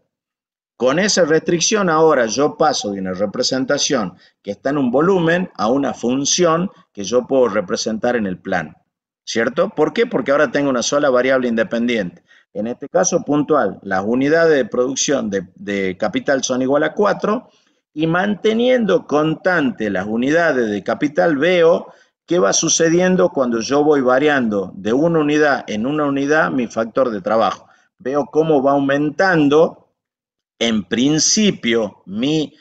Con esa restricción ahora yo paso de una representación que está en un volumen a una función que yo puedo representar en el plano, ¿cierto? ¿Por qué? Porque ahora tengo una sola variable independiente. En este caso puntual, las unidades de producción de capital son igual a 4 y manteniendo constante las unidades de capital veo qué va sucediendo cuando yo voy variando de una unidad en una unidad mi factor de trabajo. Veo cómo va aumentando en principio mi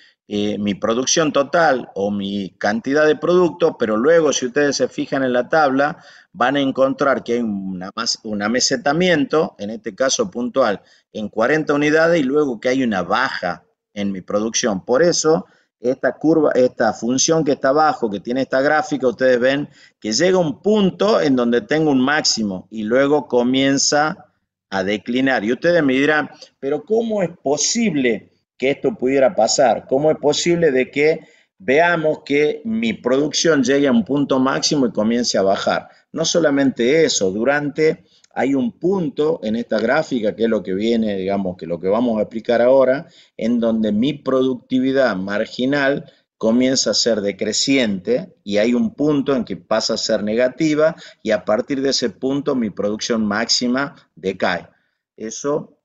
producción total o mi cantidad de producto, pero luego si ustedes se fijan en la tabla van a encontrar que hay un amesetamiento, en este caso puntual, en 40 unidades y luego que hay una baja en mi producción. Por eso esta curva, esta función que está abajo, que tiene esta gráfica, ustedes ven que llega a un punto en donde tengo un máximo y luego comienza a declinar. Y ustedes me dirán, pero ¿cómo es posible que esto pudiera pasar? ¿Cómo es posible de que veamos que mi producción llegue a un punto máximo y comience a bajar? No solamente eso, hay un punto en esta gráfica, que es lo que viene, digamos, que lo que vamos a explicar ahora, en donde mi productividad marginal comienza a ser decreciente y hay un punto en que pasa a ser negativa y a partir de ese punto mi producción máxima decae. Eso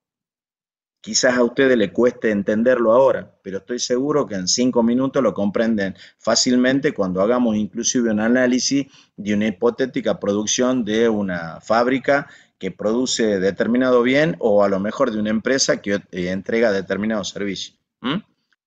quizás a ustedes le cueste entenderlo ahora, pero estoy seguro que en 5 minutos lo comprenden fácilmente cuando hagamos inclusive un análisis de una hipotética producción de una fábrica que produce determinado bien o a lo mejor de una empresa que entrega determinado servicio. ¿Mm?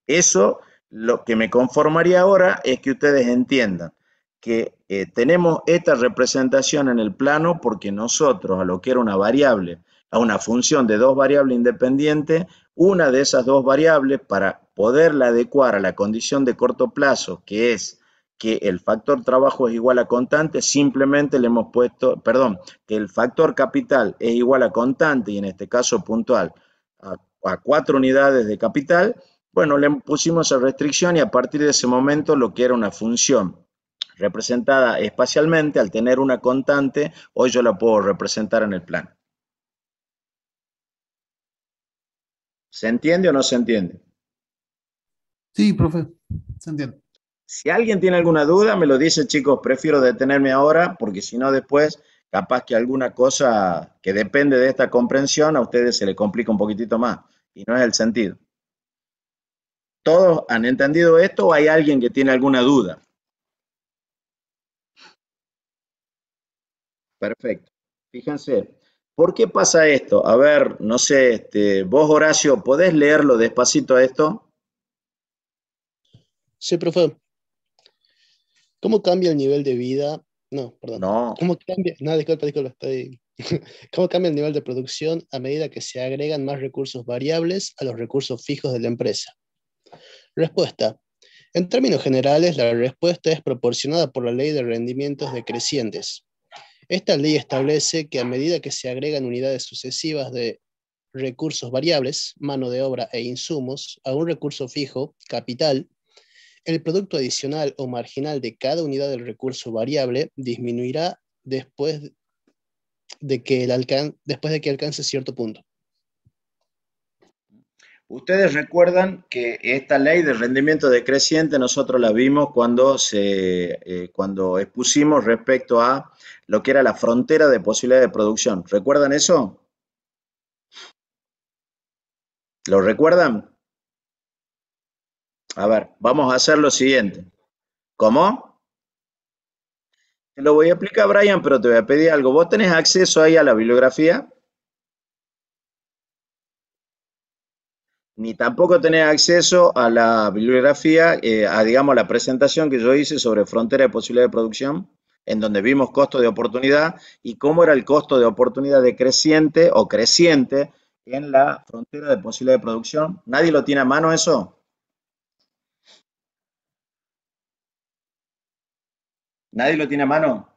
Eso lo que me conformaría ahora es que ustedes entiendan que tenemos esta representación en el plano porque nosotros a lo que era una variable, a una función de dos variables independientes, una de esas dos variables para poderla adecuar a la condición de corto plazo, que es que el factor trabajo es igual a constante, simplemente le hemos puesto, perdón, que el factor capital es igual a constante, y en este caso puntual, a 4 unidades de capital. Bueno, le pusimos esa restricción y a partir de ese momento lo que era una función representada espacialmente, al tener una constante, hoy yo la puedo representar en el plano. ¿Se entiende o no se entiende? Sí, profe, se entiende. Si alguien tiene alguna duda, me lo dice, chicos, prefiero detenerme ahora, porque si no después, capaz que alguna cosa que depende de esta comprensión, a ustedes se les complica un poquitito más, y no es el sentido. ¿Todos han entendido esto o hay alguien que tiene alguna duda? Perfecto. Fíjense, ¿por qué pasa esto? A ver, no sé, vos, Horacio, ¿podés leerlo despacito a esto? Sí, profe. ¿Cómo cambia el nivel de vida? No, perdón. No. ¿Cómo cambia? No, disculpa, estoy... ¿Cómo cambia el nivel de producción a medida que se agregan más recursos variables a los recursos fijos de la empresa? Respuesta. En términos generales, la respuesta es proporcionada por la ley de rendimientos decrecientes. Esta ley establece que a medida que se agregan unidades sucesivas de recursos variables, mano de obra e insumos, a un recurso fijo, capital, el producto adicional o marginal de cada unidad del recurso variable disminuirá después de que alcance cierto punto. Ustedes recuerdan que esta ley de rendimiento decreciente nosotros la vimos cuando expusimos respecto a lo que era la frontera de posibilidad de producción. ¿Recuerdan eso? ¿Lo recuerdan? A ver, vamos a hacer lo siguiente. ¿Cómo? Te lo voy a explicar, Brian, pero te voy a pedir algo. ¿Vos tenés acceso ahí a la bibliografía? Ni tampoco tenés acceso a la bibliografía, digamos, la presentación que yo hice sobre frontera de posibilidad de producción, en donde vimos costo de oportunidad y cómo era el costo de oportunidad decreciente o creciente en la frontera de posibilidad de producción. ¿Nadie lo tiene a mano eso? ¿Nadie lo tiene a mano?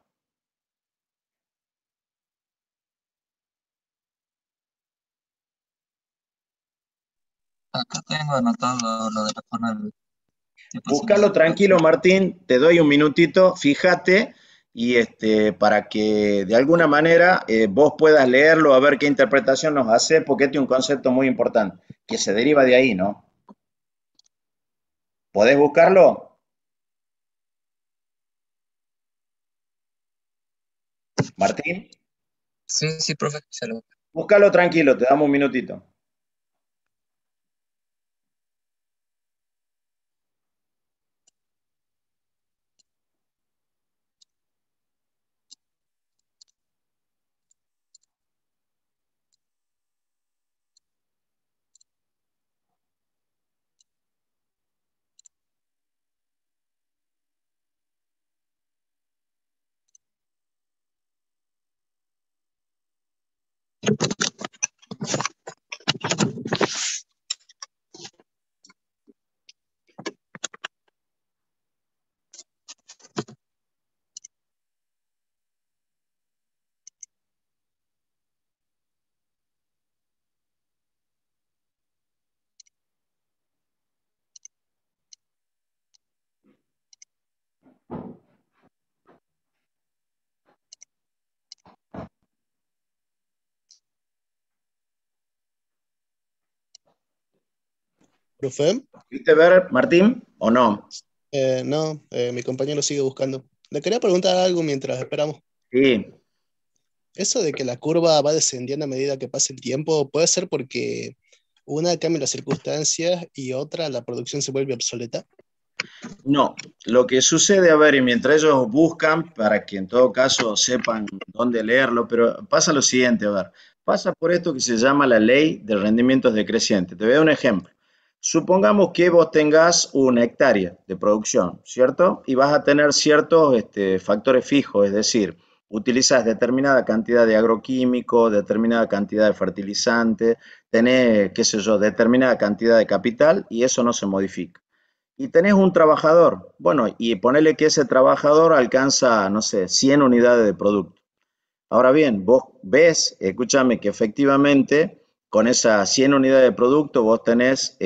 Acá tengo anotado lo de la zona de posibilidad Búscalo de tranquilo, producción. Martín, te doy un minutito, fíjate, y para que de alguna manera vos puedas leerlo, a ver qué interpretación nos hace, porque este es un concepto muy importante, que se deriva de ahí, ¿no? ¿Podés buscarlo? Martín, Sí, sí, profe, se lo... búscalo tranquilo, te damos un minutito. ¿Profe? ¿Viste ver, Martín, o no? No, mi compañero sigue buscando. Le quería preguntar algo mientras esperamos. Sí. Eso de que la curva va descendiendo a medida que pasa el tiempo, ¿puede ser porque una cambia las circunstancias y otra la producción se vuelve obsoleta? No, lo que sucede, a ver, y mientras ellos buscan, para que en todo caso sepan dónde leerlo, pero pasa lo siguiente, a ver, pasa por esto que se llama la ley de rendimientos decrecientes. Te voy a dar un ejemplo. Supongamos que vos tengas una hectárea de producción, ¿cierto? Y vas a tener ciertos factores fijos, es decir, utilizás determinada cantidad de agroquímico, determinada cantidad de fertilizante, tenés, qué sé yo, determinada cantidad de capital y eso no se modifica. Y tenés un trabajador, bueno, y ponele que ese trabajador alcanza, no sé, 100 unidades de producto. Ahora bien, vos ves, escúchame, que efectivamente con esas 100 unidades de producto vos tenés,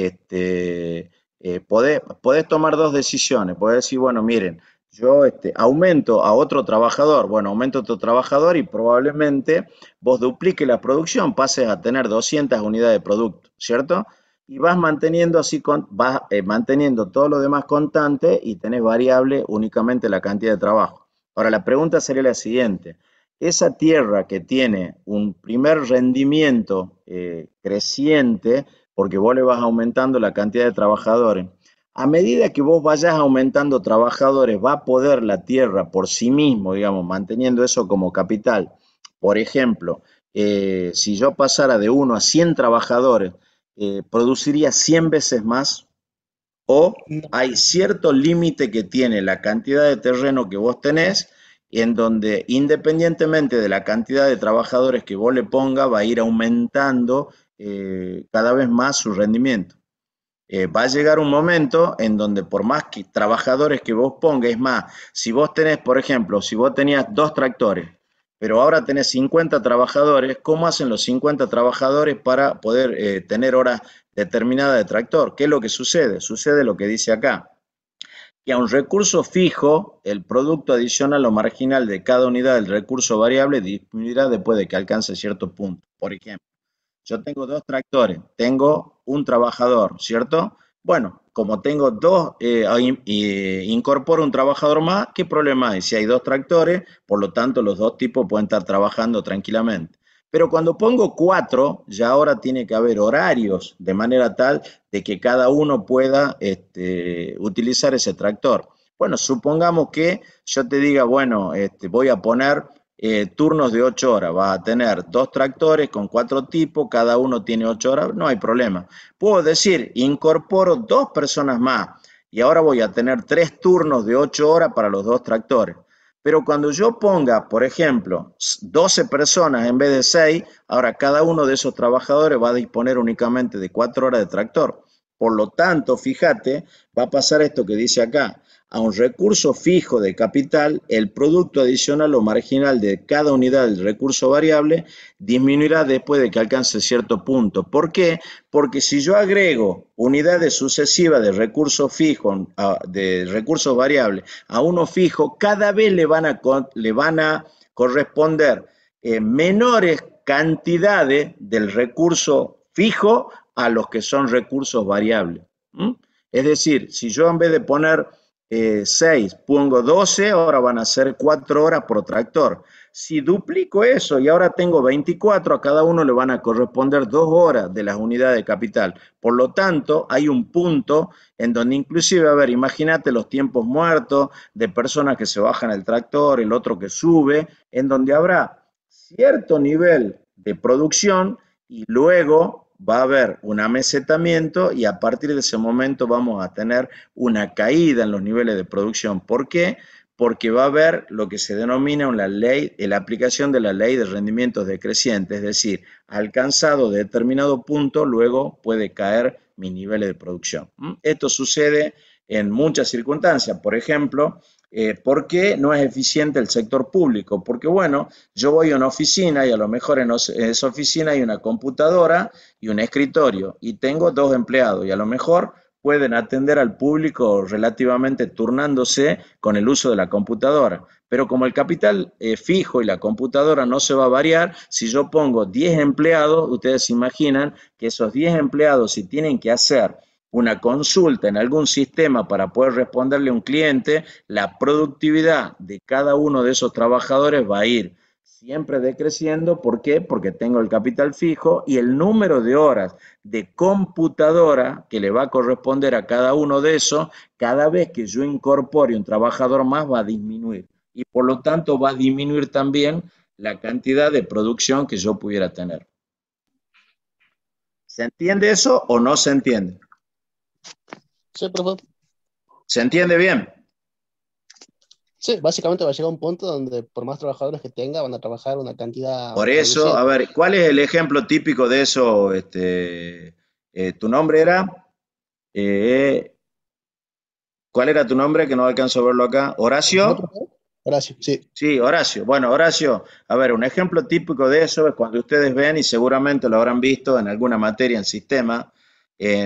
podés tomar dos decisiones. Podés decir, bueno, miren, yo aumento a otro trabajador, bueno, aumento a otro trabajador y probablemente vos dupliques la producción, pases a tener 200 unidades de producto, ¿cierto? Y vas manteniendo así, vas manteniendo todo lo demás constante y tenés variable únicamente la cantidad de trabajo. Ahora, la pregunta sería la siguiente. Esa tierra que tiene un primer rendimiento creciente, porque vos le vas aumentando la cantidad de trabajadores, a medida que vos vayas aumentando trabajadores, va a poder la tierra por sí mismo, digamos, manteniendo eso como capital. Por ejemplo, si yo pasara de 1 a 100 trabajadores, produciría 100 veces más o No, hay cierto límite que tiene la cantidad de terreno que vos tenés, en donde independientemente de la cantidad de trabajadores que vos le ponga, va a ir aumentando cada vez más su rendimiento. Va a llegar un momento en donde por más que trabajadores que vos pongas, es más, si vos tenés, por ejemplo, si vos tenías 2 tractores, pero ahora tenés 50 trabajadores, ¿cómo hacen los 50 trabajadores para poder tener horas determinadas de tractor? ¿Qué es lo que sucede? Sucede lo que dice acá, que a un recurso fijo, el producto adicional o marginal de cada unidad del recurso variable disminuirá después de que alcance cierto punto. Por ejemplo, yo tengo 2 tractores, tengo un trabajador, ¿cierto? Bueno, como tengo dos, incorporo un trabajador más, ¿qué problema hay? Si hay 2 tractores, por lo tanto los dos tipos pueden estar trabajando tranquilamente. Pero cuando pongo 4, ya ahora tiene que haber horarios de manera tal de que cada uno pueda utilizar ese tractor. Bueno, supongamos que yo te diga, bueno, voy a poner turnos de 8 horas, va a tener 2 tractores con 4 tipos, cada uno tiene 8 horas, no hay problema. Puedo decir, incorporo 2 personas más y ahora voy a tener 3 turnos de 8 horas para los 2 tractores. Pero cuando yo ponga, por ejemplo, 12 personas en vez de 6, ahora cada uno de esos trabajadores va a disponer únicamente de 4 horas de tractor. Por lo tanto, fíjate, va a pasar esto que dice acá. A un recurso fijo de capital, el producto adicional o marginal de cada unidad del recurso variable disminuirá después de que alcance cierto punto. ¿Por qué? Porque si yo agrego unidades sucesivas de recursos fijos, de recursos variables a uno fijo, cada vez le van a corresponder menores cantidades del recurso fijo a los que son recursos variables. ¿Mm? Es decir, si yo en vez de poner 6, pongo 12, ahora van a ser 4 horas por tractor. Si duplico eso y ahora tengo 24, a cada uno le van a corresponder 2 horas de las unidades de capital. Por lo tanto, hay un punto en donde inclusive, a ver, imagínate los tiempos muertos de personas que se bajan el tractor, el otro que sube, en donde habrá cierto nivel de producción y luego va a haber un amesetamiento y a partir de ese momento vamos a tener una caída en los niveles de producción. ¿Por qué? Porque va a haber lo que se denomina una ley, la aplicación de la ley de rendimientos decrecientes, es decir, alcanzado determinado punto, luego puede caer mis niveles de producción. Esto sucede en muchas circunstancias, por ejemplo, ¿por qué no es eficiente el sector público? Porque, bueno, yo voy a una oficina y a lo mejor en esa oficina hay una computadora y un escritorio y tengo 2 empleados y a lo mejor pueden atender al público relativamente turnándose con el uso de la computadora. Pero como el capital fijo y la computadora no se va a variar, si yo pongo 10 empleados, ustedes se imaginan que esos 10 empleados, si tienen que hacer una consulta en algún sistema para poder responderle a un cliente, la productividad de cada uno de esos trabajadores va a ir siempre decreciendo. ¿Por qué? Porque tengo el capital fijo y el número de horas de computadora que le va a corresponder a cada uno de esos, cada vez que yo incorpore un trabajador más va a disminuir y por lo tanto va a disminuir también la cantidad de producción que yo pudiera tener. ¿Se entiende eso o no se entiende? sí, profe. ¿Se entiende bien? Sí, básicamente va a llegar un punto donde por más trabajadores que tenga, van a trabajar una cantidad Por eso, reducida. a ver, ¿cuál es el ejemplo típico de eso? ¿Tu nombre era? Eh, ¿Cuál era tu nombre? Que no alcanzo a verlo acá. ¿Nosotros? ¿Horacio? Horacio, sí. Sí, Horacio. Bueno, Horacio, a ver, un ejemplo típico de eso es cuando ustedes ven, y seguramente lo habrán visto en alguna materia en sistema,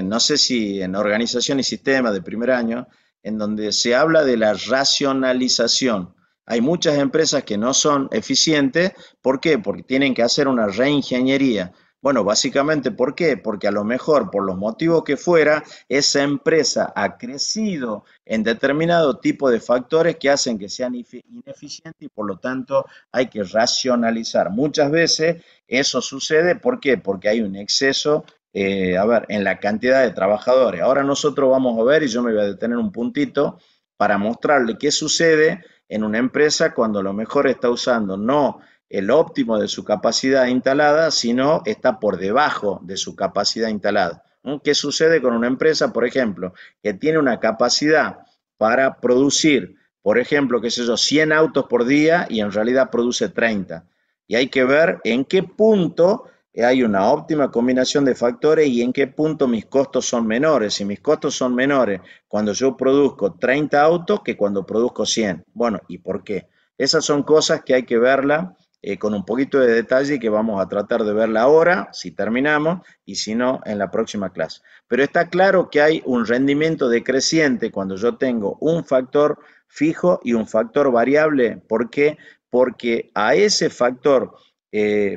no sé si en organización y sistema de primer año, en donde se habla de la racionalización. Hay muchas empresas que no son eficientes. ¿Por qué? Porque tienen que hacer una reingeniería. Bueno, básicamente, ¿por qué? Porque a lo mejor, por los motivos que fuera, esa empresa ha crecido en determinado tipo de factores que hacen que sean ineficientes y por lo tanto hay que racionalizar. Muchas veces eso sucede, ¿por qué? Porque hay un exceso, a ver, en la cantidad de trabajadores. Ahora nosotros vamos a ver, y yo me voy a detener un puntito para mostrarle qué sucede en una empresa cuando a lo mejor está usando no el óptimo de su capacidad instalada, sino está por debajo de su capacidad instalada. ¿Qué sucede con una empresa, por ejemplo, que tiene una capacidad para producir, por ejemplo, qué sé yo, 100 autos por día y en realidad produce 30? Y hay que ver en qué punto hay una óptima combinación de factores y en qué punto mis costos son menores. Si mis costos son menores cuando yo produzco 30 autos que cuando produzco 100. Bueno, ¿y por qué? Esas son cosas que hay que verla con un poquito de detalle y que vamos a tratar de verla ahora, si terminamos, y si no, en la próxima clase. Pero está claro que hay un rendimiento decreciente cuando yo tengo un factor fijo y un factor variable. ¿Por qué? Porque a ese factor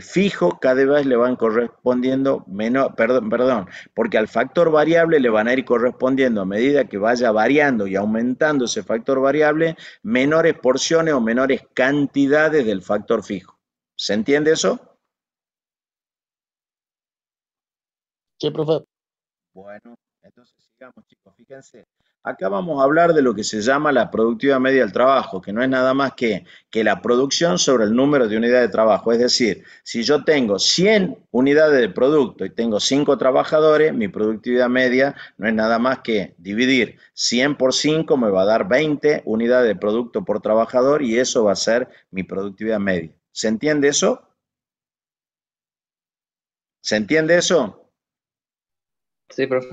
fijo cada vez le van correspondiendo menos, perdón, porque al factor variable le van a ir correspondiendo a medida que vaya variando y aumentando ese factor variable, menores porciones o menores cantidades del factor fijo. ¿Se entiende eso? Sí, profe. Bueno, entonces sigamos, chicos. Fíjense, acá vamos a hablar de lo que se llama la productividad media del trabajo, que no es nada más que la producción sobre el número de unidades de trabajo. Es decir, si yo tengo 100 unidades de producto y tengo 5 trabajadores, mi productividad media no es nada más que dividir 100 por 5, me va a dar 20 unidades de producto por trabajador y eso va a ser mi productividad media. ¿Se entiende eso? ¿Se entiende eso? Sí, profe.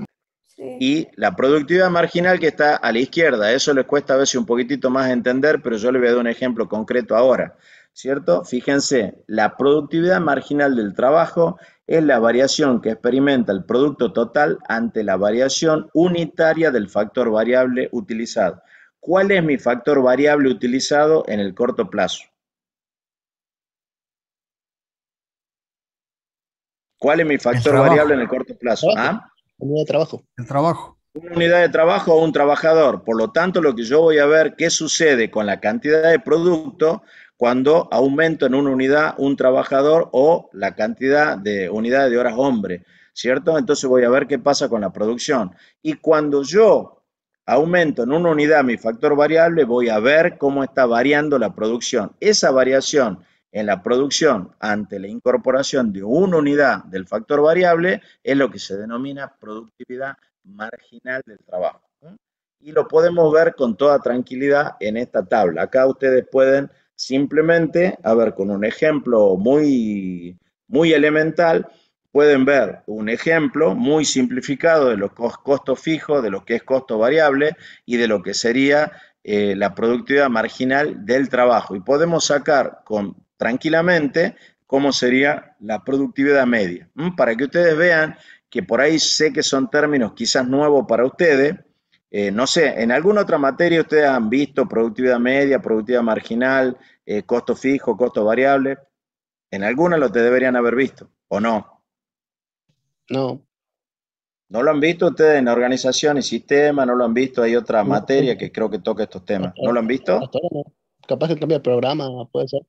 Sí. Y la productividad marginal que está a la izquierda, eso les cuesta a veces un poquitito más entender, pero yo les voy a dar un ejemplo concreto ahora, ¿cierto? Fíjense, la productividad marginal del trabajo es la variación que experimenta el producto total ante la variación unitaria del factor variable utilizado. ¿Cuál es mi factor variable utilizado en el corto plazo? ¿Cuál es mi El factor variable en trabajo, el corto plazo? Trabajo. ¿Ah? Unidad de trabajo. el trabajo. Una unidad de trabajo o un trabajador. Por lo tanto, lo que yo voy a ver qué sucede con la cantidad de producto cuando aumento en una unidad un trabajador o la cantidad de unidades de horas hombre, ¿cierto? Entonces voy a ver qué pasa con la producción. Y cuando yo aumento en una unidad mi factor variable, voy a ver cómo está variando la producción. Esa variación en la producción ante la incorporación de una unidad del factor variable es lo que se denomina productividad marginal del trabajo. Y lo podemos ver con toda tranquilidad en esta tabla. Acá ustedes pueden simplemente, a ver, con un ejemplo muy elemental, pueden ver un ejemplo muy simplificado de los costos fijos, de lo que es costo variable y de lo que sería la productividad marginal del trabajo. Y podemos sacar tranquilamente cómo sería la productividad media. Para que ustedes vean que por ahí sé que son términos quizás nuevos para ustedes. No sé, en alguna otra materia ustedes han visto productividad media, productividad marginal, costo fijo, costo variable. En alguna lo te deberían haber visto, ¿o no? No. ¿No lo han visto ustedes en organización y sistema? ¿No lo han visto? Hay otra No, materia que creo que toca estos temas. hasta, ¿No lo han visto? hasta ahora no. Capaz que cambia el programa, puede ser.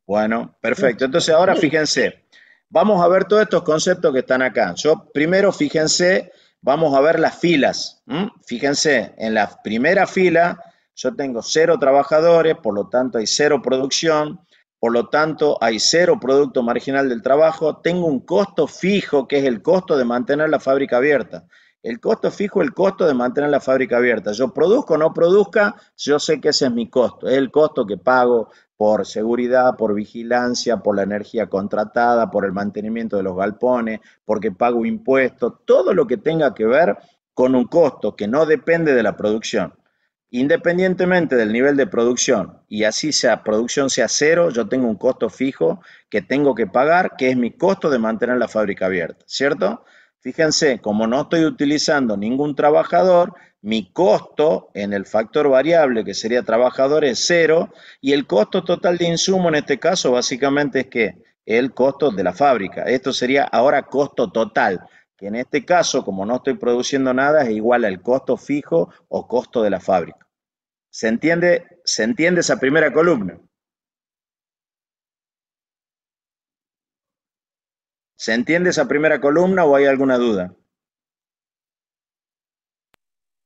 Bueno, No, perfecto. Entonces ahora sí. fíjense, vamos a ver todos estos conceptos que están acá. Yo primero, fíjense, vamos a ver las filas. Fíjense, en la primera fila yo tengo 0 trabajadores, por lo tanto hay 0 producción, por lo tanto hay 0 producto marginal del trabajo. Tengo un costo fijo que es el costo de mantener la fábrica abierta. El costo fijo es el costo de mantener la fábrica abierta. Yo produzco o no produzca, yo sé que ese es mi costo. Es el costo que pago por seguridad, por vigilancia, por la energía contratada, por el mantenimiento de los galpones, porque pago impuestos, todo lo que tenga que ver con un costo que no depende de la producción. Independientemente del nivel de producción, y así sea producción sea cero, yo tengo un costo fijo que tengo que pagar, que es mi costo de mantener la fábrica abierta, ¿cierto? Fíjense, como no estoy utilizando ningún trabajador, mi costo en el factor variable, que sería trabajador, es cero, y el costo total de insumo en este caso básicamente es que el costo de la fábrica. Esto sería ahora costo total, que en este caso, como no estoy produciendo nada, es igual al costo fijo o costo de la fábrica. ¿Se entiende esa primera columna? ¿Se entiende esa primera columna o hay alguna duda?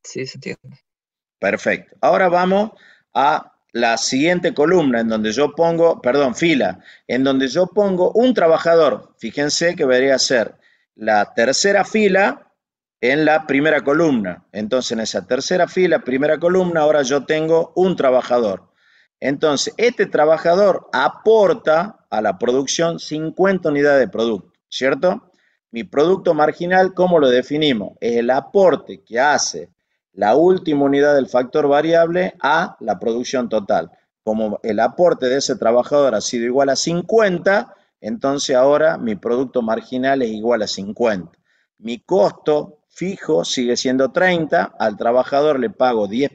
Sí, se entiende. Perfecto. Ahora vamos a la siguiente columna en donde yo pongo, perdón, fila, en donde yo pongo un trabajador. Fíjense que debería ser la tercera fila en la primera columna. Entonces, en esa tercera fila, primera columna, ahora yo tengo un trabajador. Entonces, este trabajador aporta a la producción 50 unidades de producto, ¿cierto? Mi producto marginal, ¿cómo lo definimos? Es el aporte que hace la última unidad del factor variable a la producción total. Como el aporte de ese trabajador ha sido igual a 50, entonces ahora mi producto marginal es igual a 50. Mi costo fijo sigue siendo 30, al trabajador le pago 10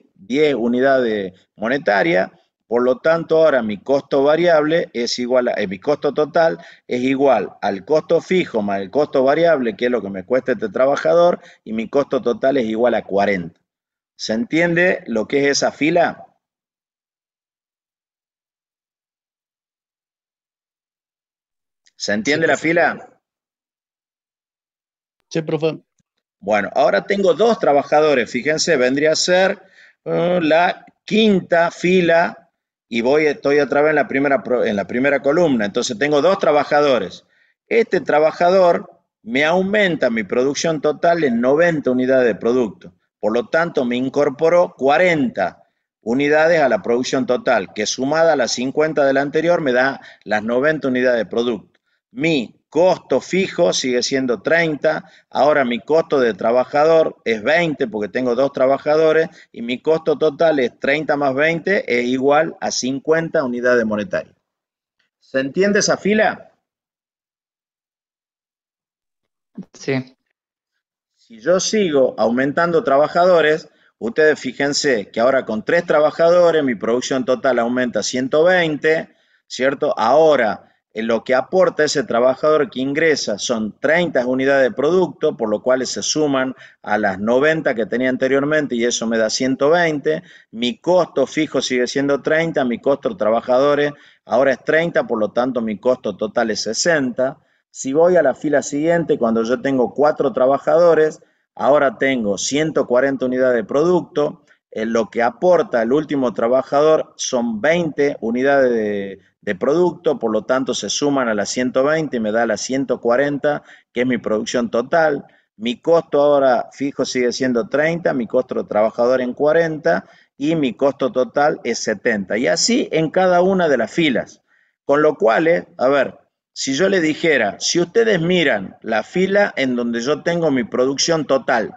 unidades monetarias, por lo tanto ahora mi costo variable es igual a, mi costo total es igual al costo fijo más el costo variable, que es lo que me cuesta este trabajador, y mi costo total es igual a 40. ¿Se entiende lo que es esa fila? ¿Se Sí, entiende la profe. fila? Sí, profe. Bueno, ahora tengo dos trabajadores, fíjense, vendría a ser la quinta fila y estoy otra vez en la primera columna, entonces tengo dos trabajadores. Este trabajador me aumenta mi producción total en 90 unidades de producto, por lo tanto me incorporó 40 unidades a la producción total, que sumada a las 50 de la anterior me da las 90 unidades de producto. Mi costo fijo sigue siendo 30, ahora mi costo de trabajador es 20 porque tengo dos trabajadores y mi costo total es 30 más 20 es igual a 50 unidades monetarias. ¿Se entiende esa fila? Sí, Si yo sigo aumentando trabajadores, ustedes fíjense que ahora con 3 trabajadores mi producción total aumenta a 120, ¿cierto? Ahora lo que aporta ese trabajador que ingresa son 30 unidades de producto, por lo cual se suman a las 90 que tenía anteriormente y eso me da 120. Mi costo fijo sigue siendo 30, mi costo de trabajadores ahora es 30, por lo tanto mi costo total es 60. Si voy a la fila siguiente, cuando yo tengo 4 trabajadores, ahora tengo 140 unidades de producto. Lo que aporta el último trabajador son 20 unidades de producto, por lo tanto se suman a las 120 y me da las 140, que es mi producción total. Mi costo ahora fijo sigue siendo 30, mi costo de trabajador en 40 y mi costo total es 70. Y así en cada una de las filas. Con lo cual, a ver, si yo le dijera, si ustedes miran la fila en donde yo tengo mi producción total,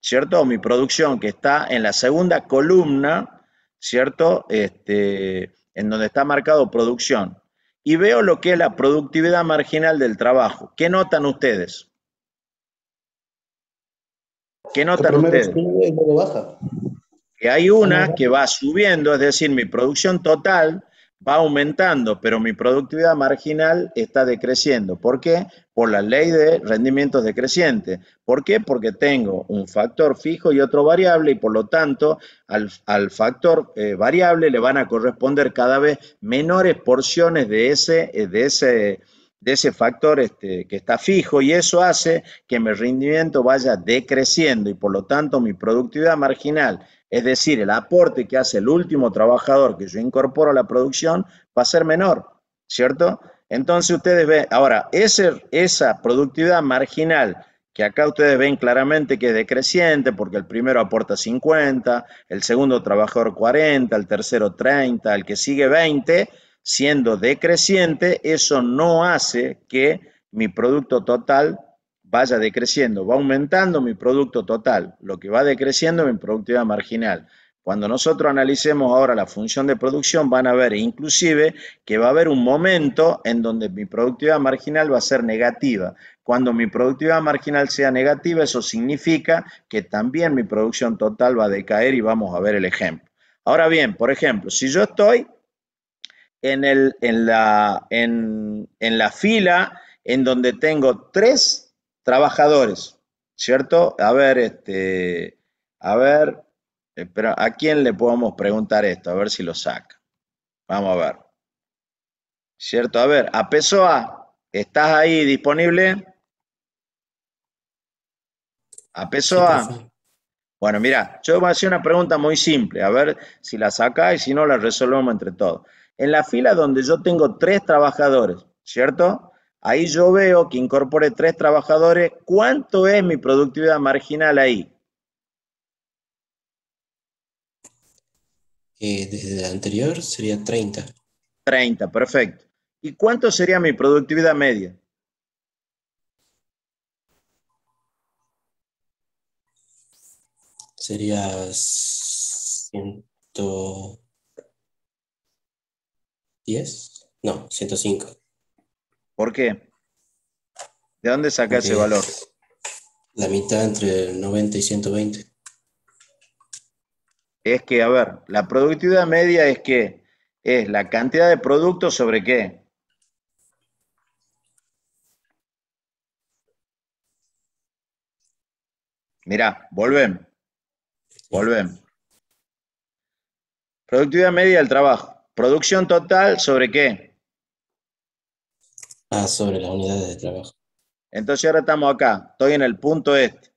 ¿cierto? Mi producción que está en la segunda columna, ¿cierto? En donde está marcado producción. Y veo lo que es la productividad marginal del trabajo. ¿Qué notan ustedes? ¿Qué Que notan primero ustedes? sube y luego baja. Que hay Ah, no, una que va subiendo, es decir, mi producción total va aumentando, pero mi productividad marginal está decreciendo. ¿Por qué? Por la ley de rendimientos decrecientes. ¿Por qué? Porque tengo un factor fijo y otro variable y por lo tanto al factor variable le van a corresponder cada vez menores porciones de ese factor que está fijo y eso hace que mi rendimiento vaya decreciendo y por lo tanto mi productividad marginal, es decir, el aporte que hace el último trabajador que yo incorporo a la producción va a ser menor, ¿cierto? Entonces ustedes ven, ahora, esa productividad marginal que acá ustedes ven claramente que es decreciente porque el primero aporta 50, el segundo trabajador 40, el tercero 30, el que sigue 20, siendo decreciente, eso no hace que mi producto total vaya decreciendo, va aumentando mi producto total, lo que va decreciendo mi productividad marginal. Cuando nosotros analicemos ahora la función de producción, van a ver inclusive que va a haber un momento en donde mi productividad marginal va a ser negativa. Cuando mi productividad marginal sea negativa, eso significa que también mi producción total va a decaer y vamos a ver el ejemplo. Ahora bien, por ejemplo, si yo estoy en la fila en donde tengo 3 trabajadores, ¿cierto? A ver, pero ¿a quién le podemos preguntar esto? A ver si lo saca. Vamos a ver. ¿Cierto? A ver, a Pessoa, ¿estás ahí disponible? A Sí, Pessoa. profe. Bueno, mira, yo voy a hacer una pregunta muy simple, a ver si la saca y si no la resolvemos entre todos. En la fila donde yo tengo 3 trabajadores, ¿cierto? Ahí yo veo que incorpore 3 trabajadores. ¿Cuánto es mi productividad marginal ahí? Desde la anterior sería 30. 30, perfecto. ¿Y cuánto sería mi productividad media? Sería 110. No, 105. ¿Por qué? ¿De dónde saca ese Porque valor? es la mitad entre 90 y 120. Es que, a ver, la productividad media es que es la cantidad de productos sobre qué. Mirá, volvemos. Productividad media del trabajo. Producción total sobre qué. Sobre las unidades de trabajo. Entonces ahora estamos acá. Estoy en el punto este.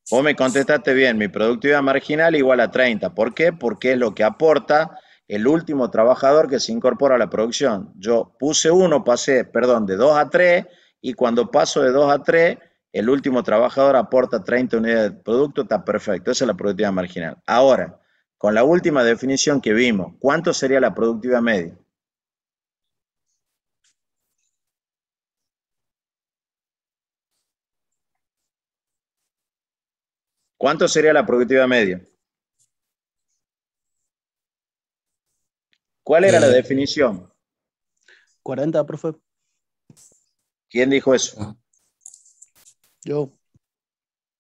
Vos me contestaste bien. Mi productividad marginal igual a 30. ¿Por qué? Porque es lo que aporta el último trabajador que se incorpora a la producción. Yo puse de 2 a 3 y cuando paso de 2 a 3, el último trabajador aporta 30 unidades de producto. Está perfecto. Esa es la productividad marginal. Ahora, con la última definición que vimos, ¿cuánto sería la productividad media? ¿Cuánto sería la productividad media? ¿Cuál era la Eh, definición? 40, profe. ¿Quién dijo eso? ah, Yo,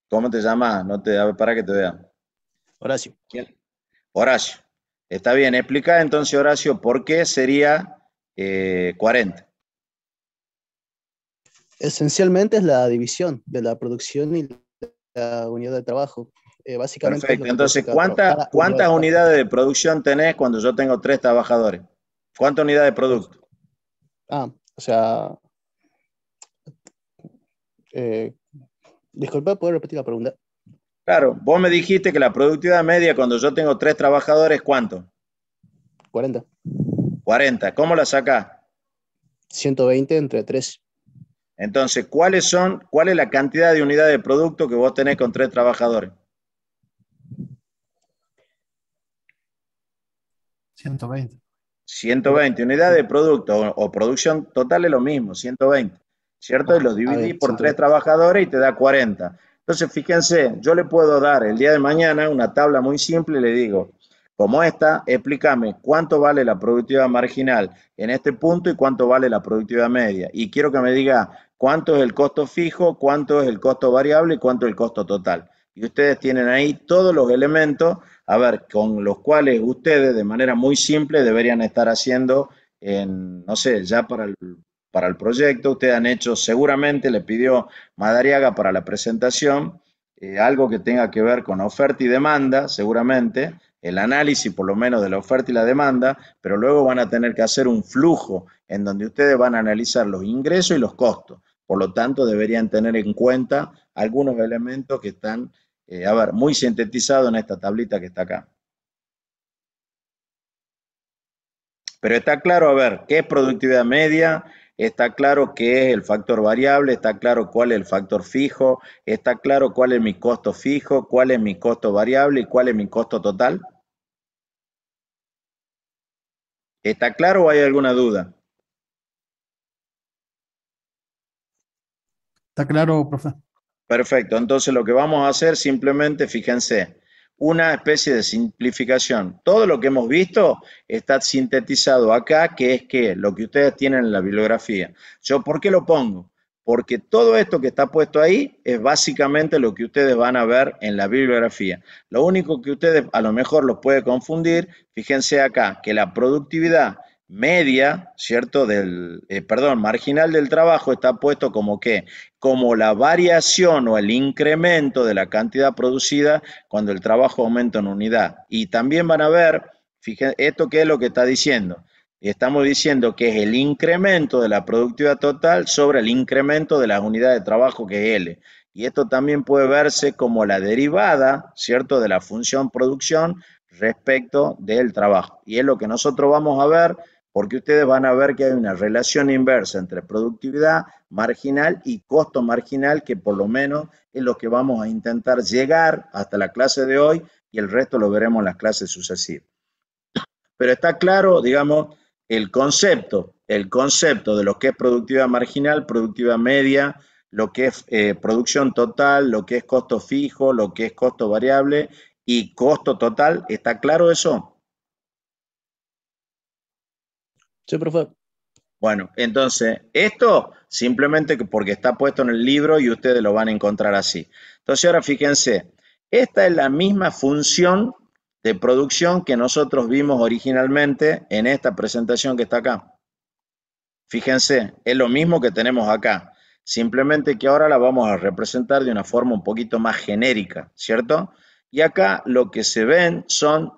¿Cómo te llamas? No te, a ver, para que te vea. Horacio. ¿Quién? Horacio. Está bien, explica entonces, Horacio, por qué sería 40. Esencialmente es la división de la producción y la unidad de trabajo. Básicamente es lo Perfecto. que produce Entonces, ¿cuántas unidad de trabajo. unidades de producción tenés cuando yo tengo 3 trabajadores? ¿Cuántas unidades de producto? O sea, eh, disculpa, ¿puedo repetir la pregunta? Claro, vos me dijiste que la productividad media cuando yo tengo 3 trabajadores, ¿cuánto? 40. 40. ¿Cómo la sacás? 120 entre 3. Entonces, ¿cuál es la cantidad de unidades de producto que vos tenés con 3 trabajadores? 120. 120 unidades de producto o producción total es lo mismo, 120, ¿cierto? Y lo dividí Bien, por 3 120. trabajadores y te da 40. Entonces, fíjense, yo le puedo dar el día de mañana una tabla muy simple y le digo, como esta, explícame cuánto vale la productividad marginal en este punto y cuánto vale la productividad media. Y quiero que me diga cuánto es el costo fijo, cuánto es el costo variable y cuánto es el costo total. Y ustedes tienen ahí todos los elementos, a ver, con los cuales ustedes de manera muy simple deberían estar haciendo, no sé, ya para el proyecto. Ustedes han hecho, seguramente le pidió Madariaga para la presentación, algo que tenga que ver con oferta y demanda, seguramente, el análisis por lo menos de la oferta y la demanda, pero luego van a tener que hacer un flujo en donde ustedes van a analizar los ingresos y los costos. Por lo tanto, deberían tener en cuenta algunos elementos que están, a ver, muy sintetizados en esta tablita que está acá. Pero está claro, a ver, ¿qué es productividad media? está claro qué es el factor variable, está claro cuál es el factor fijo, está claro cuál es mi costo fijo, cuál es mi costo variable y cuál es mi costo total. ¿Está claro o hay alguna duda? ¿Está claro, profe? Perfecto, entonces lo que vamos a hacer simplemente, fíjense, una especie de simplificación. Todo lo que hemos visto está sintetizado acá, que es que lo que ustedes tienen en la bibliografía. ¿Yo por qué lo pongo? Porque todo esto que está puesto ahí es básicamente lo que ustedes van a ver en la bibliografía. Lo único que ustedes a lo mejor los puede confundir, fíjense acá, que la productividad media, ¿cierto? Marginal del trabajo está puesto como que como la variación o el incremento de la cantidad producida cuando el trabajo aumenta en unidad. Y también van a ver, fíjense, esto qué es lo que está diciendo. Estamos diciendo que es el incremento de la productividad total sobre el incremento de las unidades de trabajo, que es L. Y esto también puede verse como la derivada, ¿cierto?, de la función producción respecto del trabajo. Y es lo que nosotros vamos a ver, porque ustedes van a ver que hay una relación inversa entre productividad marginal y costo marginal, que por lo menos es lo que vamos a intentar llegar hasta la clase de hoy, y el resto lo veremos en las clases sucesivas. Pero está claro, digamos, el concepto de lo que es productividad marginal, productividad media, lo que es producción total, lo que es costo fijo, lo que es costo variable y costo total. ¿Está claro eso? Sí, profe. Bueno, entonces, esto simplemente porque está puesto en el libro y ustedes lo van a encontrar así. Entonces, ahora fíjense, esta es la misma función de producción que nosotros vimos originalmente en esta presentación que está acá. Fíjense, es lo mismo que tenemos acá, simplemente que ahora la vamos a representar de una forma un poquito más genérica, ¿cierto? Y acá lo que se ven son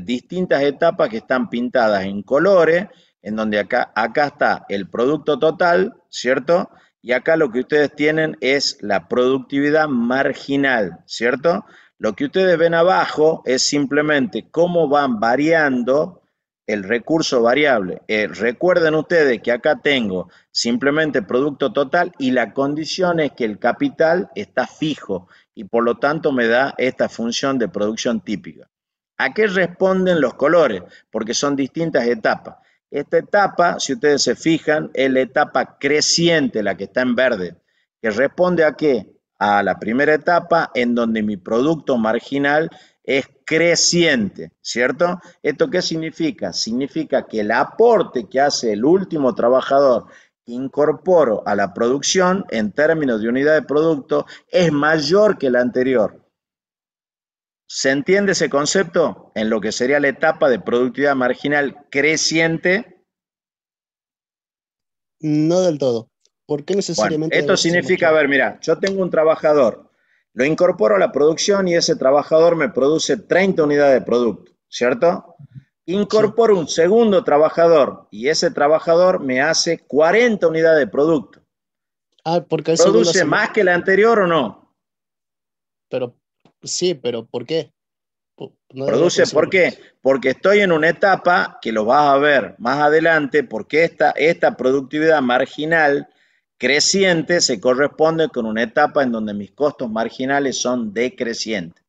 distintas etapas que están pintadas en colores, en donde acá está el producto total, ¿cierto? Y acá lo que ustedes tienen es la productividad marginal, ¿cierto? Lo que ustedes ven abajo es simplemente cómo van variando el recurso variable. Recuerden ustedes que acá tengo simplemente producto total y la condición es que el capital está fijo y por lo tanto me da esta función de producción típica. ¿A qué responden los colores? Porque son distintas etapas. Esta etapa, si ustedes se fijan, es la etapa creciente, la que está en verde, que responde ¿a qué? A la primera etapa en donde mi producto marginal es creciente, ¿cierto? ¿Esto qué significa? Significa que el aporte que hace el último trabajador que incorporo a la producción en términos de unidad de producto es mayor que el anterior. ¿Se entiende ese concepto? En lo que sería la etapa de productividad marginal creciente. No del todo. ¿Por qué Bueno, necesariamente esto debería ser significa, a mayor? ver, mira, yo tengo un trabajador, lo incorporo a la producción y ese trabajador me produce 30 unidades de producto, ¿cierto? Sí. Incorporo un segundo trabajador y ese trabajador me hace 40 unidades de producto. Ah, porque el segundo ¿Produce hace más. más que el anterior o no? Pero sí, pero ¿por qué? No debería Produce, producir ¿por qué? más. Porque estoy en una etapa que lo vas a ver más adelante, porque esta productividad marginal creciente se corresponde con una etapa en donde mis costos marginales son decrecientes.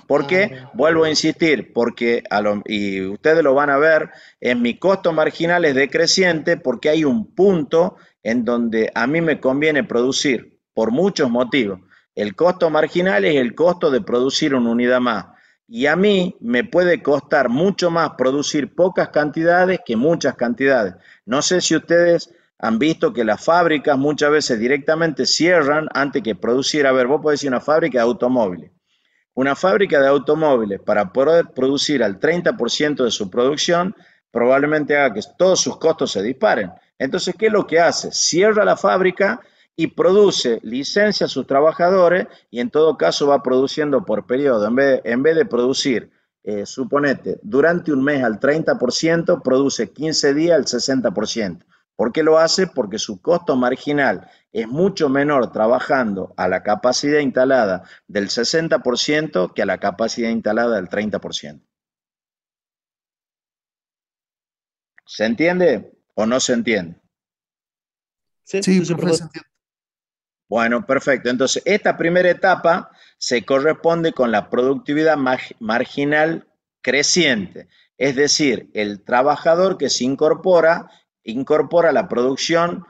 ¿Por Ah, qué? Vuelvo a insistir, porque y ustedes lo van a ver, en mi costo marginal es decreciente porque hay un punto en donde a mí me conviene producir, por muchos motivos. El costo marginal es el costo de producir una unidad más. Y a mí me puede costar mucho más producir pocas cantidades que muchas cantidades. No sé si ustedes han visto que las fábricas muchas veces directamente cierran antes que producir. A ver, vos podés decir una fábrica de automóviles. Una fábrica de automóviles, para poder producir al 30% de su producción, probablemente haga que todos sus costos se disparen. Entonces, ¿qué es lo que hace? Cierra la fábrica y produce, licencia a sus trabajadores y en todo caso va produciendo por periodo. En vez de producir, suponete, durante un mes al 30%, produce 15 días al 60%. ¿Por qué lo hace? Porque su costo marginal es mucho menor trabajando a la capacidad instalada del 60% que a la capacidad instalada del 30%. ¿Se entiende o no se entiende? Sí, sí, profe, profe. se entiende. Bueno, perfecto. Entonces, esta primera etapa se corresponde con la productividad marginal creciente. Es decir, el trabajador que se incorpora a la producción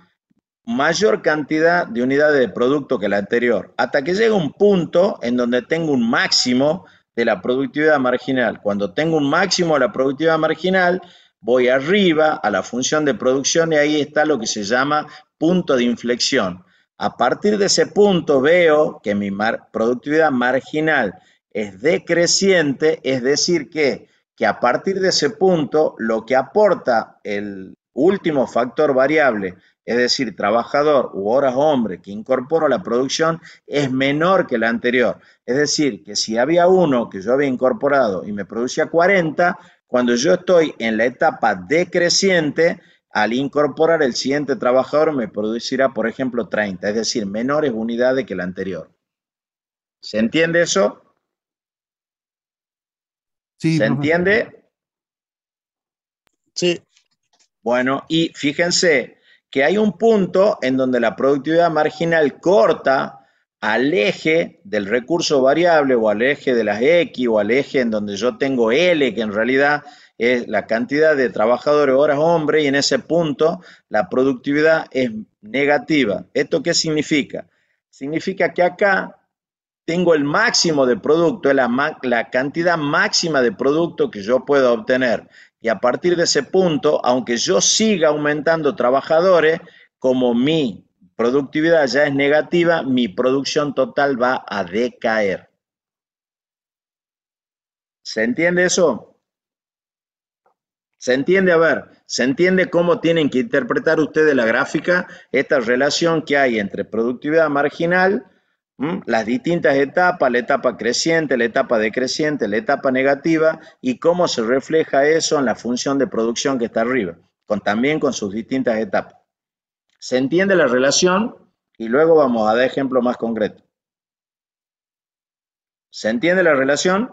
mayor cantidad de unidades de producto que la anterior, hasta que llega un punto en donde tengo un máximo de la productividad marginal. Cuando tengo un máximo de la productividad marginal, voy arriba a la función de producción y ahí está lo que se llama punto de inflexión. A partir de ese punto veo que mi productividad marginal es decreciente, es decir que a partir de ese punto lo que aporta el último factor variable, es decir, trabajador u horas hombre que incorporo a la producción, es menor que la anterior. Es decir, que si había uno que yo había incorporado y me producía 40, cuando yo estoy en la etapa decreciente, al incorporar el siguiente trabajador me producirá, por ejemplo, 30, es decir, menores unidades que la anterior. ¿Se entiende eso? Sí, ¿Se profe. entiende? Sí, Bueno, y fíjense que hay un punto en donde la productividad marginal corta al eje del recurso variable o al eje de las X o al eje en donde yo tengo L, que en realidad es la cantidad de trabajadores horas hombre, y en ese punto la productividad es negativa. ¿Esto qué significa? Significa que acá tengo el máximo de producto, es la cantidad máxima de producto que yo puedo obtener. Y a partir de ese punto, aunque yo siga aumentando trabajadores, como mi productividad ya es negativa, mi producción total va a decaer. ¿Se entiende eso? ¿Se entiende? A ver, ¿se entiende cómo tienen que interpretar ustedes la gráfica, esta relación que hay entre productividad marginal, las distintas etapas, la etapa creciente, la etapa decreciente, la etapa negativa, y cómo se refleja eso en la función de producción que está arriba, también con sus distintas etapas? ¿Se entiende la relación? Y luego vamos a dar ejemplos más concretos. ¿Se entiende la relación?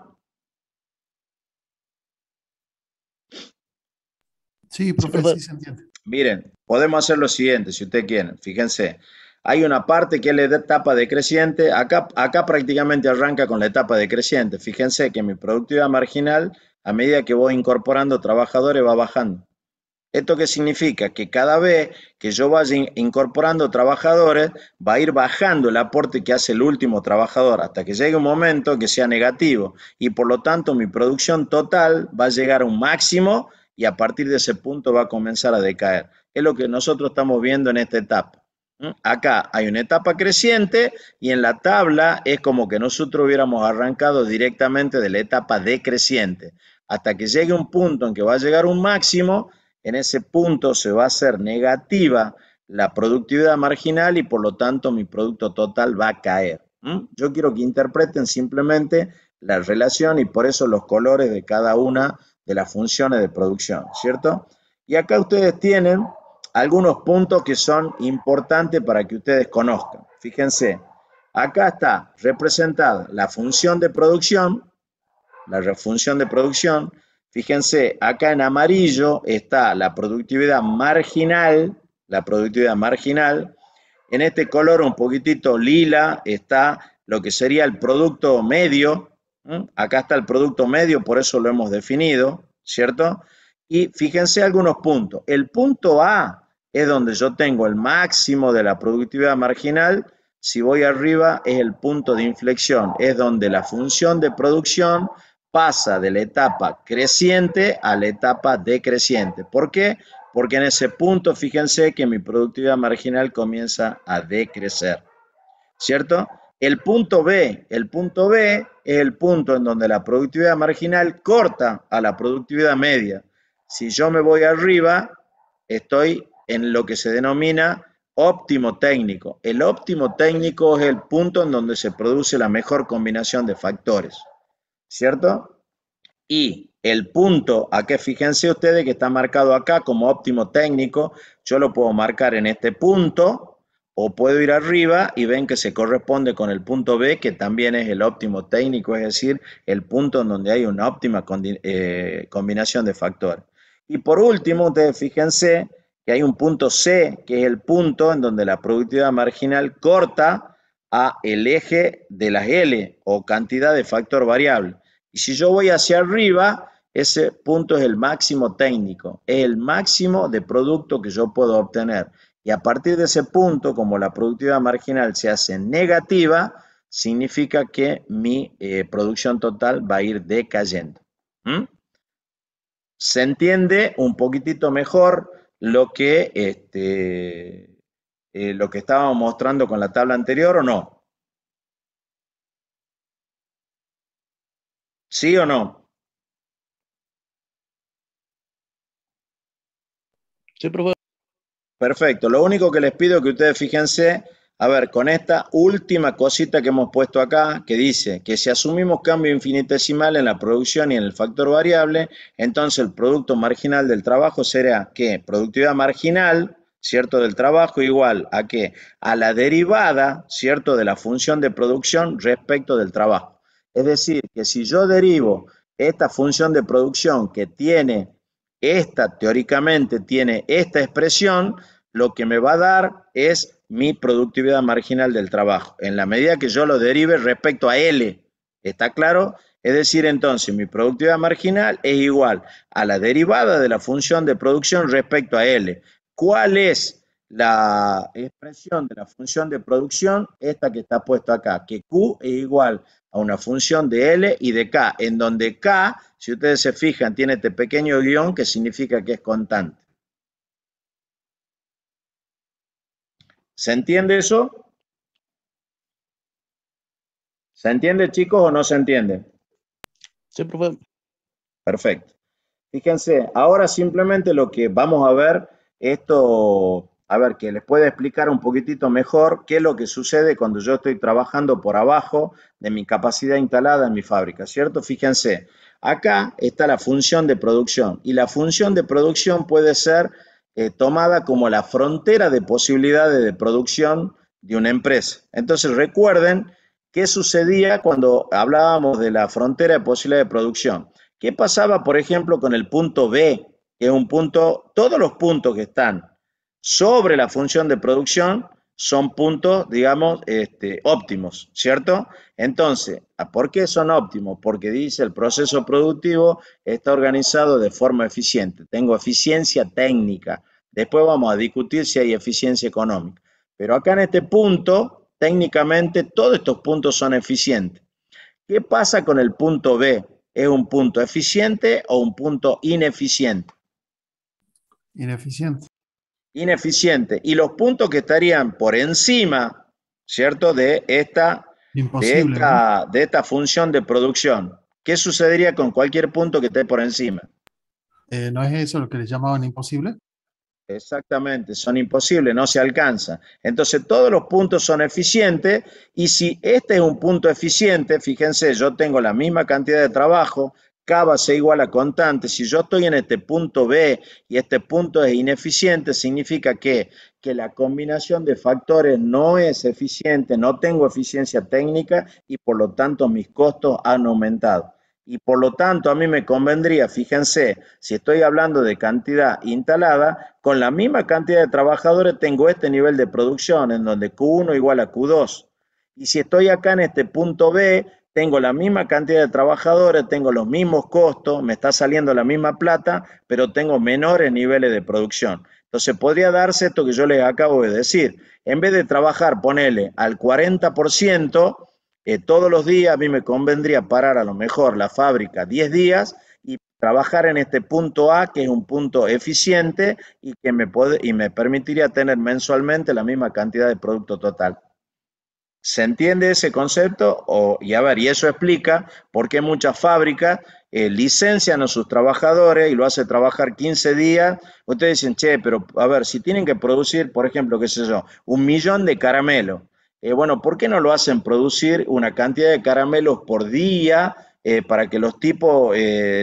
Sí, sí, profe, profe. sí se entiende. Miren, podemos hacer lo siguiente, si ustedes quieren. Fíjense, hay una parte que es la etapa decreciente. Acá prácticamente arranca con la etapa decreciente. Fíjense que mi productividad marginal, a medida que voy incorporando trabajadores, va bajando. ¿Esto qué significa? Que cada vez que yo vaya incorporando trabajadores, va a ir bajando el aporte que hace el último trabajador hasta que llegue un momento que sea negativo. Y por lo tanto, mi producción total va a llegar a un máximo y a partir de ese punto va a comenzar a decaer. Es lo que nosotros estamos viendo en esta etapa. Acá hay una etapa creciente y en la tabla es como que nosotros hubiéramos arrancado directamente de la etapa decreciente hasta que llegue un punto en que va a llegar un máximo. En ese punto se va a hacer negativa la productividad marginal y por lo tanto mi producto total va a caer. Yo quiero que interpreten simplemente la relación y por eso los colores de cada una de las funciones de producción, ¿cierto? Y acá ustedes tienen algunos puntos que son importantes para que ustedes conozcan. Fíjense, acá está representada la función de producción, Fíjense, acá en amarillo está la productividad marginal, En este color un poquitito lila está lo que sería el producto medio. Acá está el producto medio, por eso lo hemos definido, ¿cierto? Y fíjense algunos puntos. El punto A es donde yo tengo el máximo de la productividad marginal. Si voy arriba es el punto de inflexión, es donde la función de producción pasa de la etapa creciente a la etapa decreciente. ¿Por qué? Porque en ese punto, fíjense que mi productividad marginal comienza a decrecer, ¿cierto? El punto B es el punto en donde la productividad marginal corta a la productividad media. Si yo me voy arriba, estoy en lo que se denomina óptimo técnico. El óptimo técnico es el punto en donde se produce la mejor combinación de factores, ¿cierto? Y el punto, acá fíjense ustedes que está marcado acá como óptimo técnico, yo lo puedo marcar en este punto o puedo ir arriba y ven que se corresponde con el punto B, que también es el óptimo técnico, es decir, el punto en donde hay una óptima combinación de factores. Y por último, ustedes fíjense que hay un punto C, que es el punto en donde la productividad marginal corta a el eje de las L, o cantidad de factor variable. Y si yo voy hacia arriba, ese punto es el máximo técnico, es el máximo de producto que yo puedo obtener. Y a partir de ese punto, como la productividad marginal se hace negativa, significa que mi producción total va a ir decayendo. ¿Mm? ¿Se entiende un poquitito mejor lo que estábamos mostrando con la tabla anterior o no? ¿Sí o no? Sí, profe. Perfecto. Lo único que les pido es que ustedes fíjense, a ver, con esta última cosita que hemos puesto acá, que dice que si asumimos cambio infinitesimal en la producción y en el factor variable, entonces el producto marginal del trabajo será que productividad marginal, ¿cierto?, del trabajo igual a qué? A la derivada, ¿cierto?, de la función de producción respecto del trabajo. Es decir, que si yo derivo esta función de producción que tiene teóricamente tiene esta expresión, lo que me va a dar es mi productividad marginal del trabajo, en la medida que yo lo derive respecto a L. ¿Está claro? Es decir, entonces, mi productividad marginal es igual a la derivada de la función de producción respecto a L. ¿Cuál es la expresión de la función de producción? Esta que está puesta acá, que Q es igual a una función de L y de K, en donde K, si ustedes se fijan, tiene este pequeño guión que significa que es constante. ¿Se entiende eso? ¿Se entiende, chicos, o no se entiende? Sí, profe. Perfecto. Fíjense, ahora simplemente lo que vamos a ver, esto, a ver, que les puede explicar un poquitito mejor qué es lo que sucede cuando yo estoy trabajando por abajo de mi capacidad instalada en mi fábrica, ¿cierto? Fíjense, acá está la función de producción y la función de producción puede ser tomada como la frontera de posibilidades de producción de una empresa. Entonces recuerden qué sucedía cuando hablábamos de la frontera de posibilidades de producción. ¿Qué pasaba, por ejemplo, con el punto B? Que es un punto, todos los puntos que están sobre la función de producción son puntos, digamos, óptimos, ¿cierto? Entonces, ¿por qué son óptimos? Porque dice el proceso productivo está organizado de forma eficiente. Tengo eficiencia técnica. Después vamos a discutir si hay eficiencia económica. Pero acá en este punto, técnicamente, todos estos puntos son eficientes. ¿Qué pasa con el punto B? ¿Es un punto eficiente o un punto ineficiente? Ineficiente. Ineficiente. Y los puntos que estarían por encima, ¿cierto?, de esta Imposible, ¿no? función de producción. ¿Qué sucedería con cualquier punto que esté por encima? ¿No es eso lo que le llamaban imposible? Exactamente, son imposibles, no se alcanza. Entonces todos los puntos son eficientes y si este es un punto eficiente, fíjense, yo tengo la misma cantidad de trabajo, K va a ser igual a constante. Si yo estoy en este punto B y este punto es ineficiente, significa que la combinación de factores no es eficiente, no tengo eficiencia técnica y por lo tanto mis costos han aumentado. Y por lo tanto a mí me convendría, fíjense, si estoy hablando de cantidad instalada, con la misma cantidad de trabajadores tengo este nivel de producción en donde Q1 igual a Q2. Y si estoy acá en este punto B, tengo la misma cantidad de trabajadores, tengo los mismos costos, me está saliendo la misma plata, pero tengo menores niveles de producción. Entonces podría darse esto que yo les acabo de decir. En vez de trabajar, ponele al 40%, todos los días a mí me convendría parar a lo mejor la fábrica 10 días y trabajar en este punto A, que es un punto eficiente y que me permitiría tener mensualmente la misma cantidad de producto total. ¿Se entiende ese concepto? Y a ver, y eso explica por qué muchas fábricas licencian a sus trabajadores y lo hace trabajar 15 días. Ustedes dicen, che, pero a ver, si tienen que producir, por ejemplo, qué sé yo, 1 millón de caramelos. Bueno, ¿por qué no lo hacen producir una cantidad de caramelos por día para que los tipos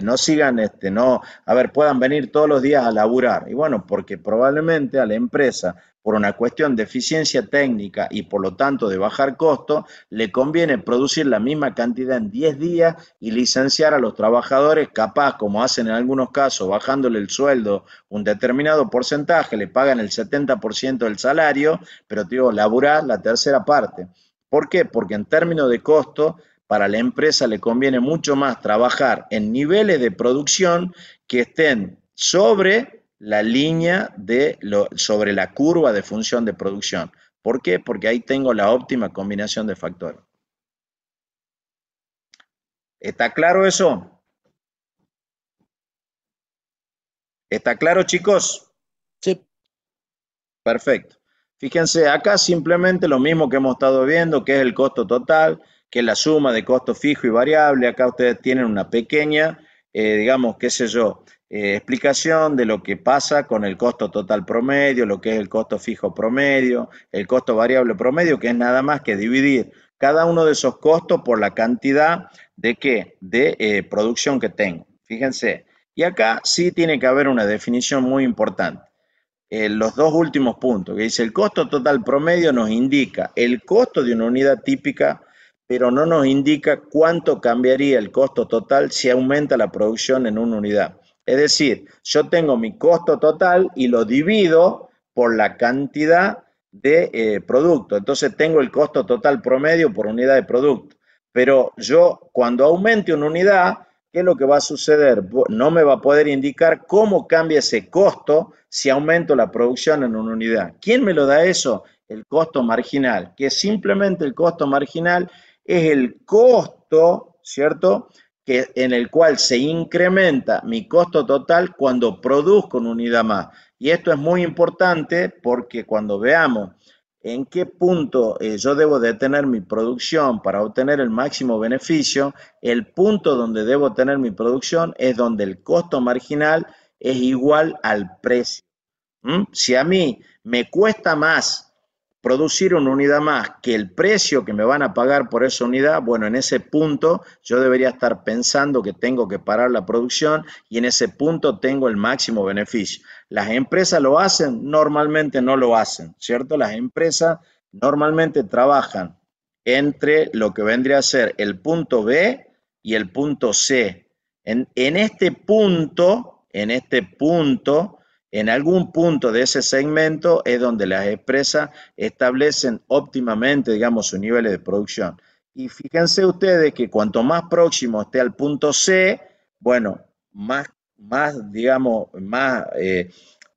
no sigan, a ver, puedan venir todos los días a laburar. Y bueno, porque probablemente a la empresa, por una cuestión de eficiencia técnica y por lo tanto de bajar costo, le conviene producir la misma cantidad en 10 días y licenciar a los trabajadores, capaz, como hacen en algunos casos, bajándole el sueldo un determinado porcentaje, le pagan el 70% del salario, pero te digo, laburar la tercera parte. ¿Por qué? Porque en términos de costo, para la empresa le conviene mucho más trabajar en niveles de producción que estén sobre la línea sobre la curva de función de producción. ¿Por qué? Porque ahí tengo la óptima combinación de factores. ¿Está claro eso? ¿Está claro, chicos? Sí. Perfecto. Fíjense, acá simplemente lo mismo que hemos estado viendo, que es el costo total, que es la suma de costo fijo y variable. Acá ustedes tienen una pequeña, digamos, qué sé yo, explicación de lo que pasa con el costo total promedio, lo que es el costo fijo promedio, el costo variable promedio, que es nada más que dividir cada uno de esos costos por la cantidad de ¿qué? De producción que tengo. Fíjense. Y acá sí tiene que haber una definición muy importante. Los dos últimos puntos, que dice el costo total promedio nos indica el costo de una unidad típica, pero no nos indica cuánto cambiaría el costo total si aumenta la producción en una unidad. Es decir, yo tengo mi costo total y lo divido por la cantidad de producto. Entonces tengo el costo total promedio por unidad de producto. Pero yo, cuando aumente una unidad, ¿qué es lo que va a suceder? No me va a poder indicar cómo cambia ese costo si aumento la producción en una unidad. ¿Quién me lo da eso? El costo marginal, que simplemente el costo marginal es el costo, ¿cierto? En el cual se incrementa mi costo total cuando produzco una unidad más. Y esto es muy importante porque cuando veamos en qué punto yo debo detener mi producción para obtener el máximo beneficio, el punto donde debo tener mi producción es donde el costo marginal es igual al precio. Si a mí me cuesta más producir una unidad más que el precio que me van a pagar por esa unidad, bueno, en ese punto yo debería estar pensando que tengo que parar la producción y en ese punto tengo el máximo beneficio. ¿Las empresas lo hacen? Normalmente no lo hacen, ¿cierto? Las empresas normalmente trabajan entre lo que vendría a ser el punto B y el punto C. En este punto, en algún punto de ese segmento es donde las empresas establecen óptimamente, digamos, sus niveles de producción. Y fíjense ustedes que cuanto más próximo esté al punto C, bueno, digamos,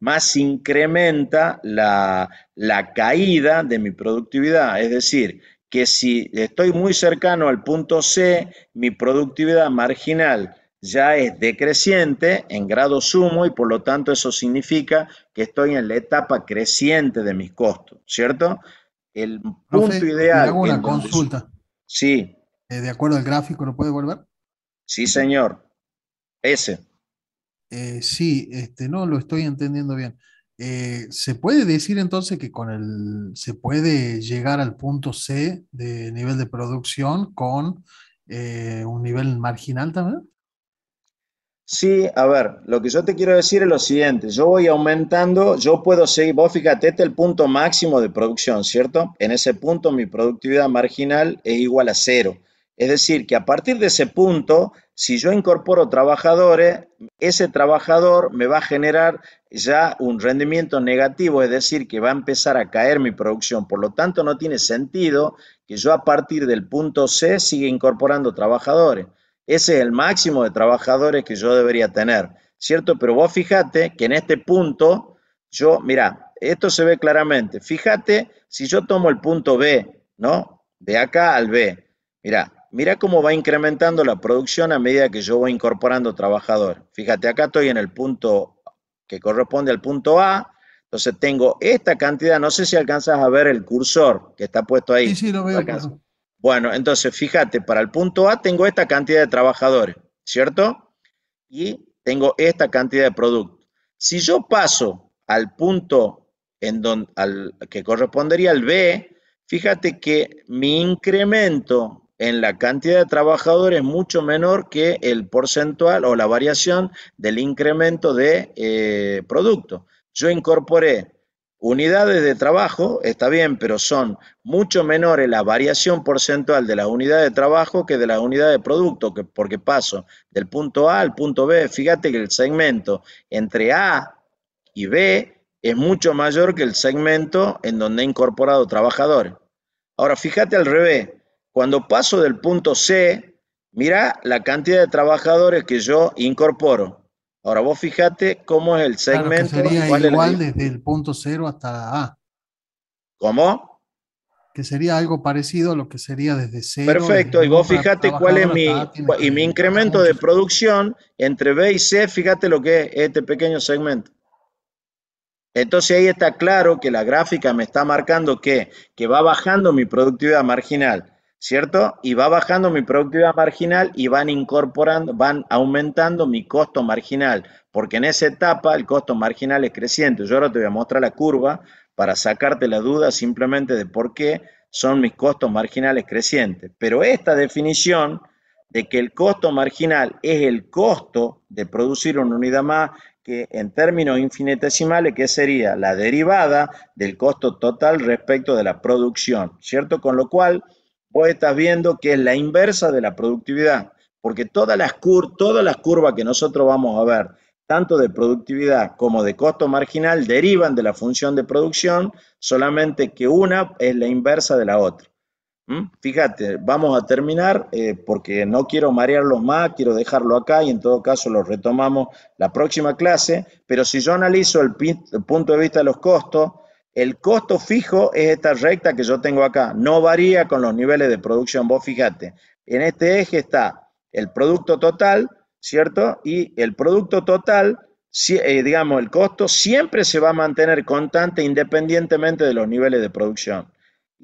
más incrementa la caída de mi productividad. Es decir, que si estoy muy cercano al punto C, mi productividad marginal ya es decreciente en grado sumo y por lo tanto eso significa que estoy en la etapa creciente de mis costos, ¿cierto? El punto Profe, le ideal hago en una donde... consulta. Sí, De acuerdo al gráfico, ¿lo puede volver? sí señor, ese. Sí, no lo estoy entendiendo bien. ¿Se puede decir entonces que se puede llegar al punto C de nivel de producción con un nivel marginal también? Sí, a ver, lo que yo te quiero decir es lo siguiente, yo voy aumentando, yo puedo seguir, vos fíjate, este es el punto máximo de producción, ¿cierto? En ese punto mi productividad marginal es igual a cero. Es decir, que a partir de ese punto, si yo incorporo trabajadores, ese trabajador me va a generar ya un rendimiento negativo, es decir, que va a empezar a caer mi producción. Por lo tanto, no tiene sentido que yo a partir del punto C siga incorporando trabajadores. Ese es el máximo de trabajadores que yo debería tener, ¿cierto? Pero vos fíjate que en este punto, mira, esto se ve claramente. Fíjate si yo tomo el punto B, ¿no? De acá al B. Mira cómo va incrementando la producción a medida que yo voy incorporando trabajadores. Fíjate, acá estoy en el punto que corresponde al punto A. Entonces tengo esta cantidad, no sé si alcanzas a ver el cursor que está puesto Sí, ahí. sí, lo ¿Lo veo, alcanzas? profe. Bueno, entonces fíjate, para el punto A tengo esta cantidad de trabajadores, ¿cierto? Y tengo esta cantidad de productos. Si yo paso al punto al que correspondería al B, fíjate que mi incremento en la cantidad de trabajadores es mucho menor que el porcentual o la variación del incremento de producto. Yo incorporé unidades de trabajo, está bien, pero son mucho menores la variación porcentual de las unidades de trabajo que de las unidades de producto, porque paso del punto A al punto B. Fíjate que el segmento entre A y B es mucho mayor que el segmento en donde he incorporado trabajadores. Ahora, fíjate al revés. Cuando paso del punto C, mira la cantidad de trabajadores que yo incorporo. Ahora, vos fíjate cómo es el Claro que segmento y sería cuál es la igual diferencia. desde el punto cero hasta A, ¿Cómo? que sería algo parecido a lo que sería desde cero, desde Perfecto. el Y vos número de fíjate cuál es trabajadores hasta A, tiene y mi que bajar incremento mucho. de producción entre B y C, fíjate lo que es este pequeño segmento. Entonces ahí está claro que la gráfica me está marcando que va bajando mi productividad marginal, ¿cierto? Y va bajando mi productividad marginal y van aumentando mi costo marginal, porque en esa etapa el costo marginal es creciente. Yo ahora te voy a mostrar la curva para sacarte la duda simplemente de por qué son mis costos marginales crecientes. Pero esta definición de que el costo marginal es el costo de producir una unidad más, que en términos infinitesimales, ¿qué sería? La derivada del costo total respecto de la producción, ¿cierto? Con lo cual, vos estás viendo que es la inversa de la productividad, porque todas las curvas que nosotros vamos a ver, tanto de productividad como de costo marginal, derivan de la función de producción, solamente que una es la inversa de la otra. Fíjate, vamos a terminar porque no quiero marearlos más, quiero dejarlo acá y en todo caso lo retomamos la próxima clase, pero si yo analizo el punto de vista de los costos, el costo fijo es esta recta que yo tengo acá, no varía con los niveles de producción. Vos fíjate, en este eje está el producto total, ¿cierto? Y el producto total, digamos, el costo siempre se va a mantener constante independientemente de los niveles de producción.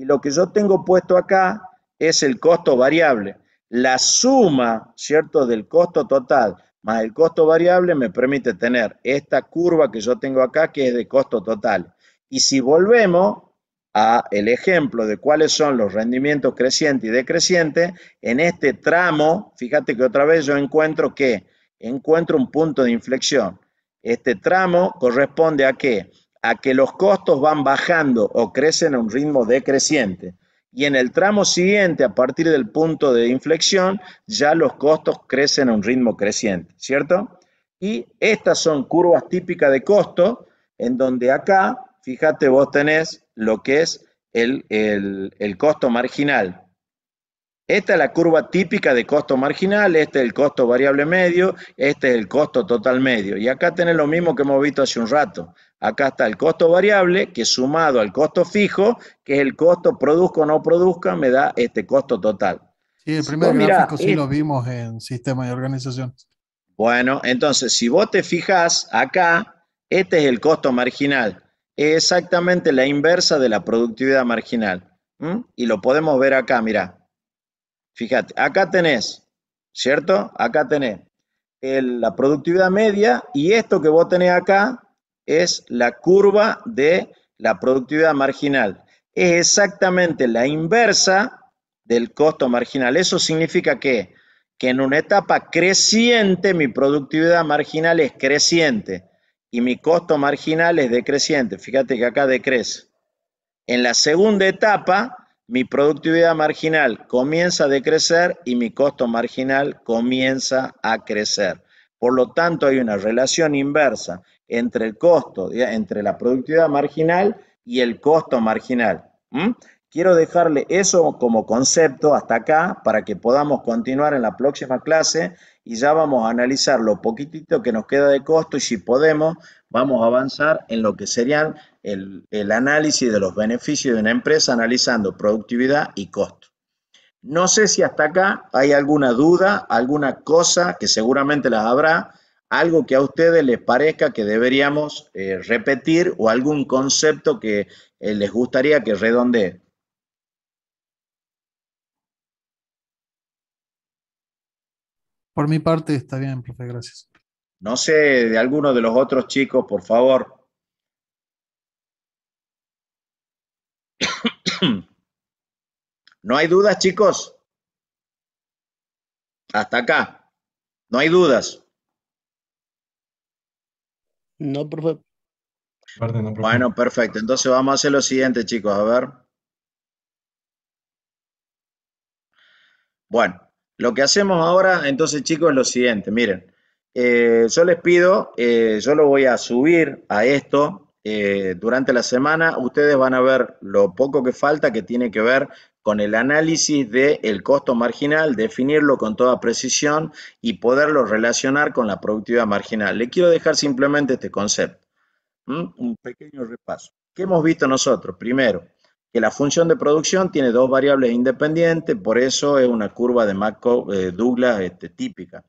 Y lo que yo tengo puesto acá es el costo variable. La suma, ¿cierto?, del costo total más el costo variable me permite tener esta curva que yo tengo acá, que es de costo total. Y si volvemos a el ejemplo de cuáles son los rendimientos crecientes y decrecientes, en este tramo, fíjate que otra vez yo encuentro un punto de inflexión. Este tramo corresponde ¿a qué? A que los costos van bajando o crecen a un ritmo decreciente. Y en el tramo siguiente, a partir del punto de inflexión, ya los costos crecen a un ritmo creciente, ¿cierto? Y estas son curvas típicas de costo, en donde acá, fíjate, vos tenés lo que es el costo marginal. Esta es la curva típica de costo marginal, este es el costo variable medio, este es el costo total medio. Y acá tenés lo mismo que hemos visto hace un rato. Acá está el costo variable, que sumado al costo fijo, que es el costo produzca o no produzca, me da este costo total. Sí, el Si primer vos mirás, gráfico sí lo vimos en sistema de organización. bueno, entonces si vos te fijás acá, este es el costo marginal. Es exactamente la inversa de la productividad marginal. Y lo podemos ver acá, mirá. Fíjate, acá tenés, ¿cierto? Acá tenés la productividad media y esto que vos tenés acá es la curva de la productividad marginal. Es exactamente la inversa del costo marginal. Eso significa que en una etapa creciente mi productividad marginal es creciente y mi costo marginal es decreciente. Fíjate que acá decrece. En la segunda etapa, mi productividad marginal comienza a decrecer y mi costo marginal comienza a crecer. Por lo tanto, hay una relación inversa entre el costo, entre la productividad marginal y el costo marginal. Quiero dejarle eso como concepto hasta acá para que podamos continuar en la próxima clase y ya vamos a analizar lo poquitito que nos queda de costo y si podemos, vamos a avanzar en lo que serían el análisis de los beneficios de una empresa analizando productividad y costo. No sé si hasta acá hay alguna duda, alguna cosa que seguramente las habrá, algo que a ustedes les parezca que deberíamos repetir o algún concepto que les gustaría que redondee. Por mi parte está bien, profe, gracias. No sé, de alguno de los otros chicos, por favor. ¿No hay dudas, chicos? Hasta acá. No hay dudas. No, profe. Parte no, profe. Bueno, perfecto. Entonces vamos a hacer lo siguiente, chicos. A ver. Bueno, lo que hacemos ahora, entonces, chicos, es lo siguiente. Miren, yo les pido, yo lo voy a subir a esto durante la semana. Ustedes van a ver lo poco que falta, que tiene que ver con el análisis del costo marginal, definirlo con toda precisión y poderlo relacionar con la productividad marginal. Le quiero dejar simplemente este concepto. Un pequeño repaso. ¿Qué hemos visto nosotros? Primero, que la función de producción tiene dos variables independientes, por eso es una curva de McDouglas típica.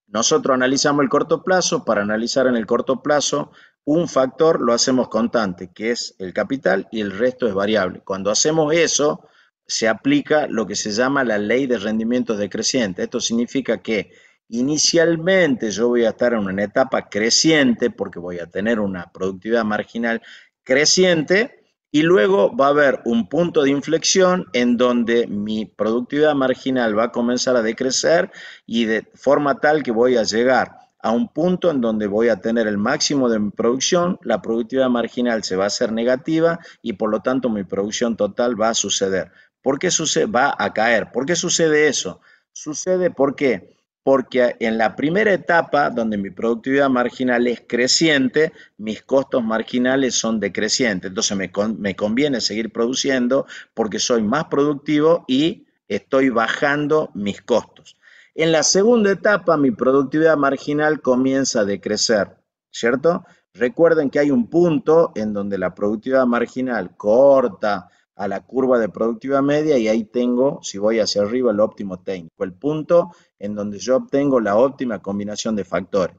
Nosotros analizamos el corto plazo, para analizar en el corto plazo un factor lo hacemos constante, que es el capital, y el resto es variable. Cuando hacemos eso, se aplica lo que se llama la ley de rendimientos decrecientes. Esto significa que inicialmente yo voy a estar en una etapa creciente porque voy a tener una productividad marginal creciente y luego va a haber un punto de inflexión en donde mi productividad marginal va a comenzar a decrecer y de forma tal que voy a llegar a un punto en donde voy a tener el máximo de mi producción, la productividad marginal se va a hacer negativa y por lo tanto mi producción total va a suceder. ¿Por qué sucede? Va a caer. ¿Por qué sucede eso? Sucede porque en la primera etapa, donde mi productividad marginal es creciente, mis costos marginales son decrecientes. Entonces me conviene seguir produciendo porque soy más productivo y estoy bajando mis costos. En la segunda etapa, mi productividad marginal comienza a decrecer, ¿cierto? Recuerden que hay un punto en donde la productividad marginal corta a la curva de productividad media y ahí tengo, si voy hacia arriba, el óptimo técnico, el punto en donde yo obtengo la óptima combinación de factores.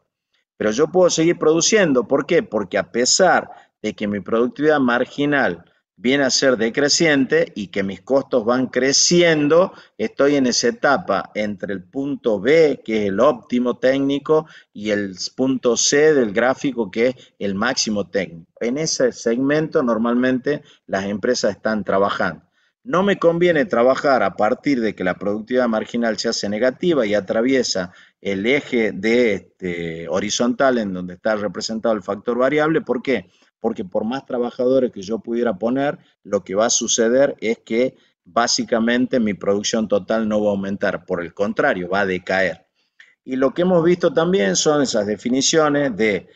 Pero yo puedo seguir produciendo, ¿por qué? Porque a pesar de que mi productividad marginal viene a ser decreciente y que mis costos van creciendo, estoy en esa etapa entre el punto B, que es el óptimo técnico, y el punto C del gráfico, que es el máximo técnico. En ese segmento normalmente las empresas están trabajando. No me conviene trabajar a partir de que la productividad marginal se hace negativa y atraviesa el eje de horizontal en donde está representado el factor variable. ¿Por qué? Porque por más trabajadores que yo pudiera poner, lo que va a suceder es que básicamente mi producción total no va a aumentar, por el contrario, va a decaer. Y lo que hemos visto también son esas definiciones de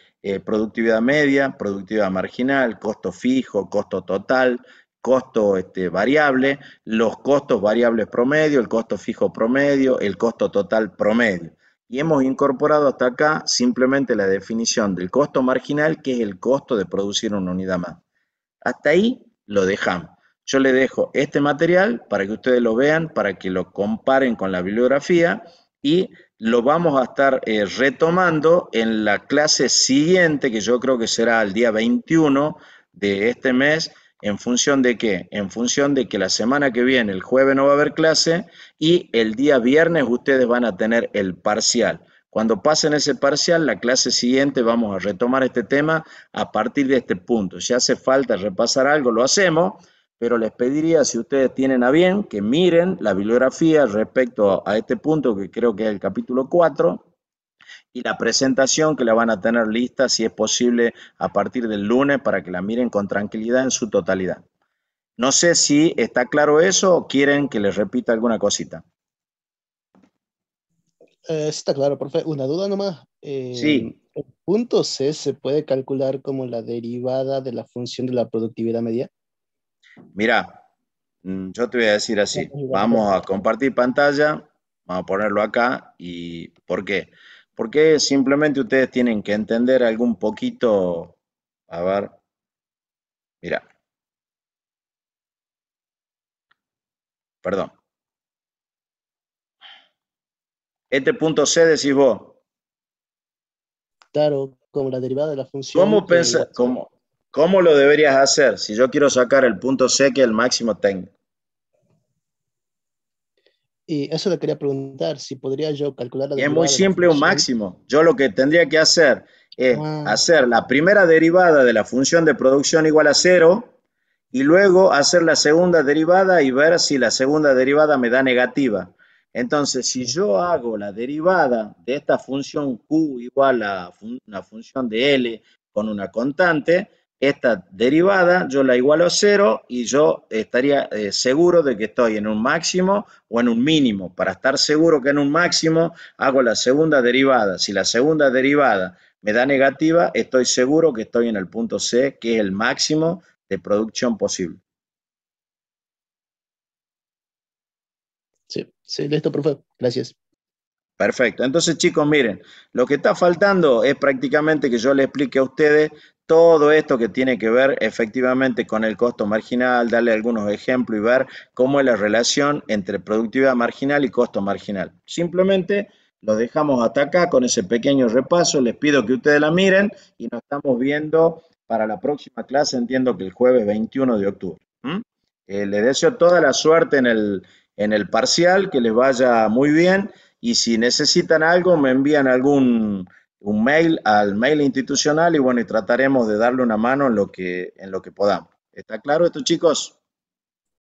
productividad media, productividad marginal, costo fijo, costo total, costo variable, los costos variables promedio, el costo fijo promedio, el costo total promedio. Y hemos incorporado hasta acá simplemente la definición del costo marginal, que es el costo de producir una unidad más. Hasta ahí lo dejamos. Yo le dejo este material para que ustedes lo vean, para que lo comparen con la bibliografía y lo vamos a estar retomando en la clase siguiente, que yo creo que será el día 21 de este mes. ¿En función de qué? En función de que la semana que viene, el jueves, no va a haber clase y el día viernes ustedes van a tener el parcial. Cuando pasen ese parcial, la clase siguiente vamos a retomar este tema a partir de este punto. Si hace falta repasar algo, lo hacemos, pero les pediría, si ustedes tienen a bien, que miren la bibliografía respecto a este punto, que creo que es el capítulo 4, y la presentación que la van a tener lista, si es posible, a partir del lunes, para que la miren con tranquilidad en su totalidad. No sé si está claro eso o quieren que les repita alguna cosita. Está claro, profe. Una duda nomás. Sí, ¿El punto C se puede calcular como la derivada de la función de la productividad media? mira, yo te voy a decir así. Vamos a compartir pantalla, vamos a ponerlo acá. ¿Y por qué? Porque simplemente ustedes tienen que entender algún poquito. A ver, mira, perdón. Este punto C decís vos. Claro, como la derivada de la función ¿Cómo, cómo lo deberías hacer si yo quiero sacar el punto C, que es el máximo técnico? Y eso le quería preguntar, si podría yo calcular la Es derivada muy de la simple, un función. máximo. Yo lo que tendría que hacer es hacer la primera derivada de la función de producción igual a 0 y luego hacer la segunda derivada y ver si la segunda derivada me da negativa. Entonces, si yo hago la derivada de esta función Q igual a una función de L con una constante, esta derivada yo la igualo a 0 y yo estaría seguro de que estoy en un máximo o en un mínimo. Para estar seguro que en un máximo, hago la segunda derivada. Si la segunda derivada me da negativa, estoy seguro que estoy en el punto C, que es el máximo de producción posible. Sí, sí, listo, profe. Gracias. Perfecto. Entonces, chicos, miren, lo que está faltando es prácticamente que yo le explique a ustedes todo esto que tiene que ver efectivamente con el costo marginal, darle algunos ejemplos y ver cómo es la relación entre productividad marginal y costo marginal. Simplemente lo dejamos hasta acá con ese pequeño repaso. Les pido que ustedes la miren y nos estamos viendo para la próxima clase, entiendo que el jueves 21 de octubre. Les deseo toda la suerte en el parcial, que les vaya muy bien. Y si necesitan algo, me envían un mail al mail institucional y bueno, y trataremos de darle una mano en lo que podamos. ¿Está claro esto, chicos?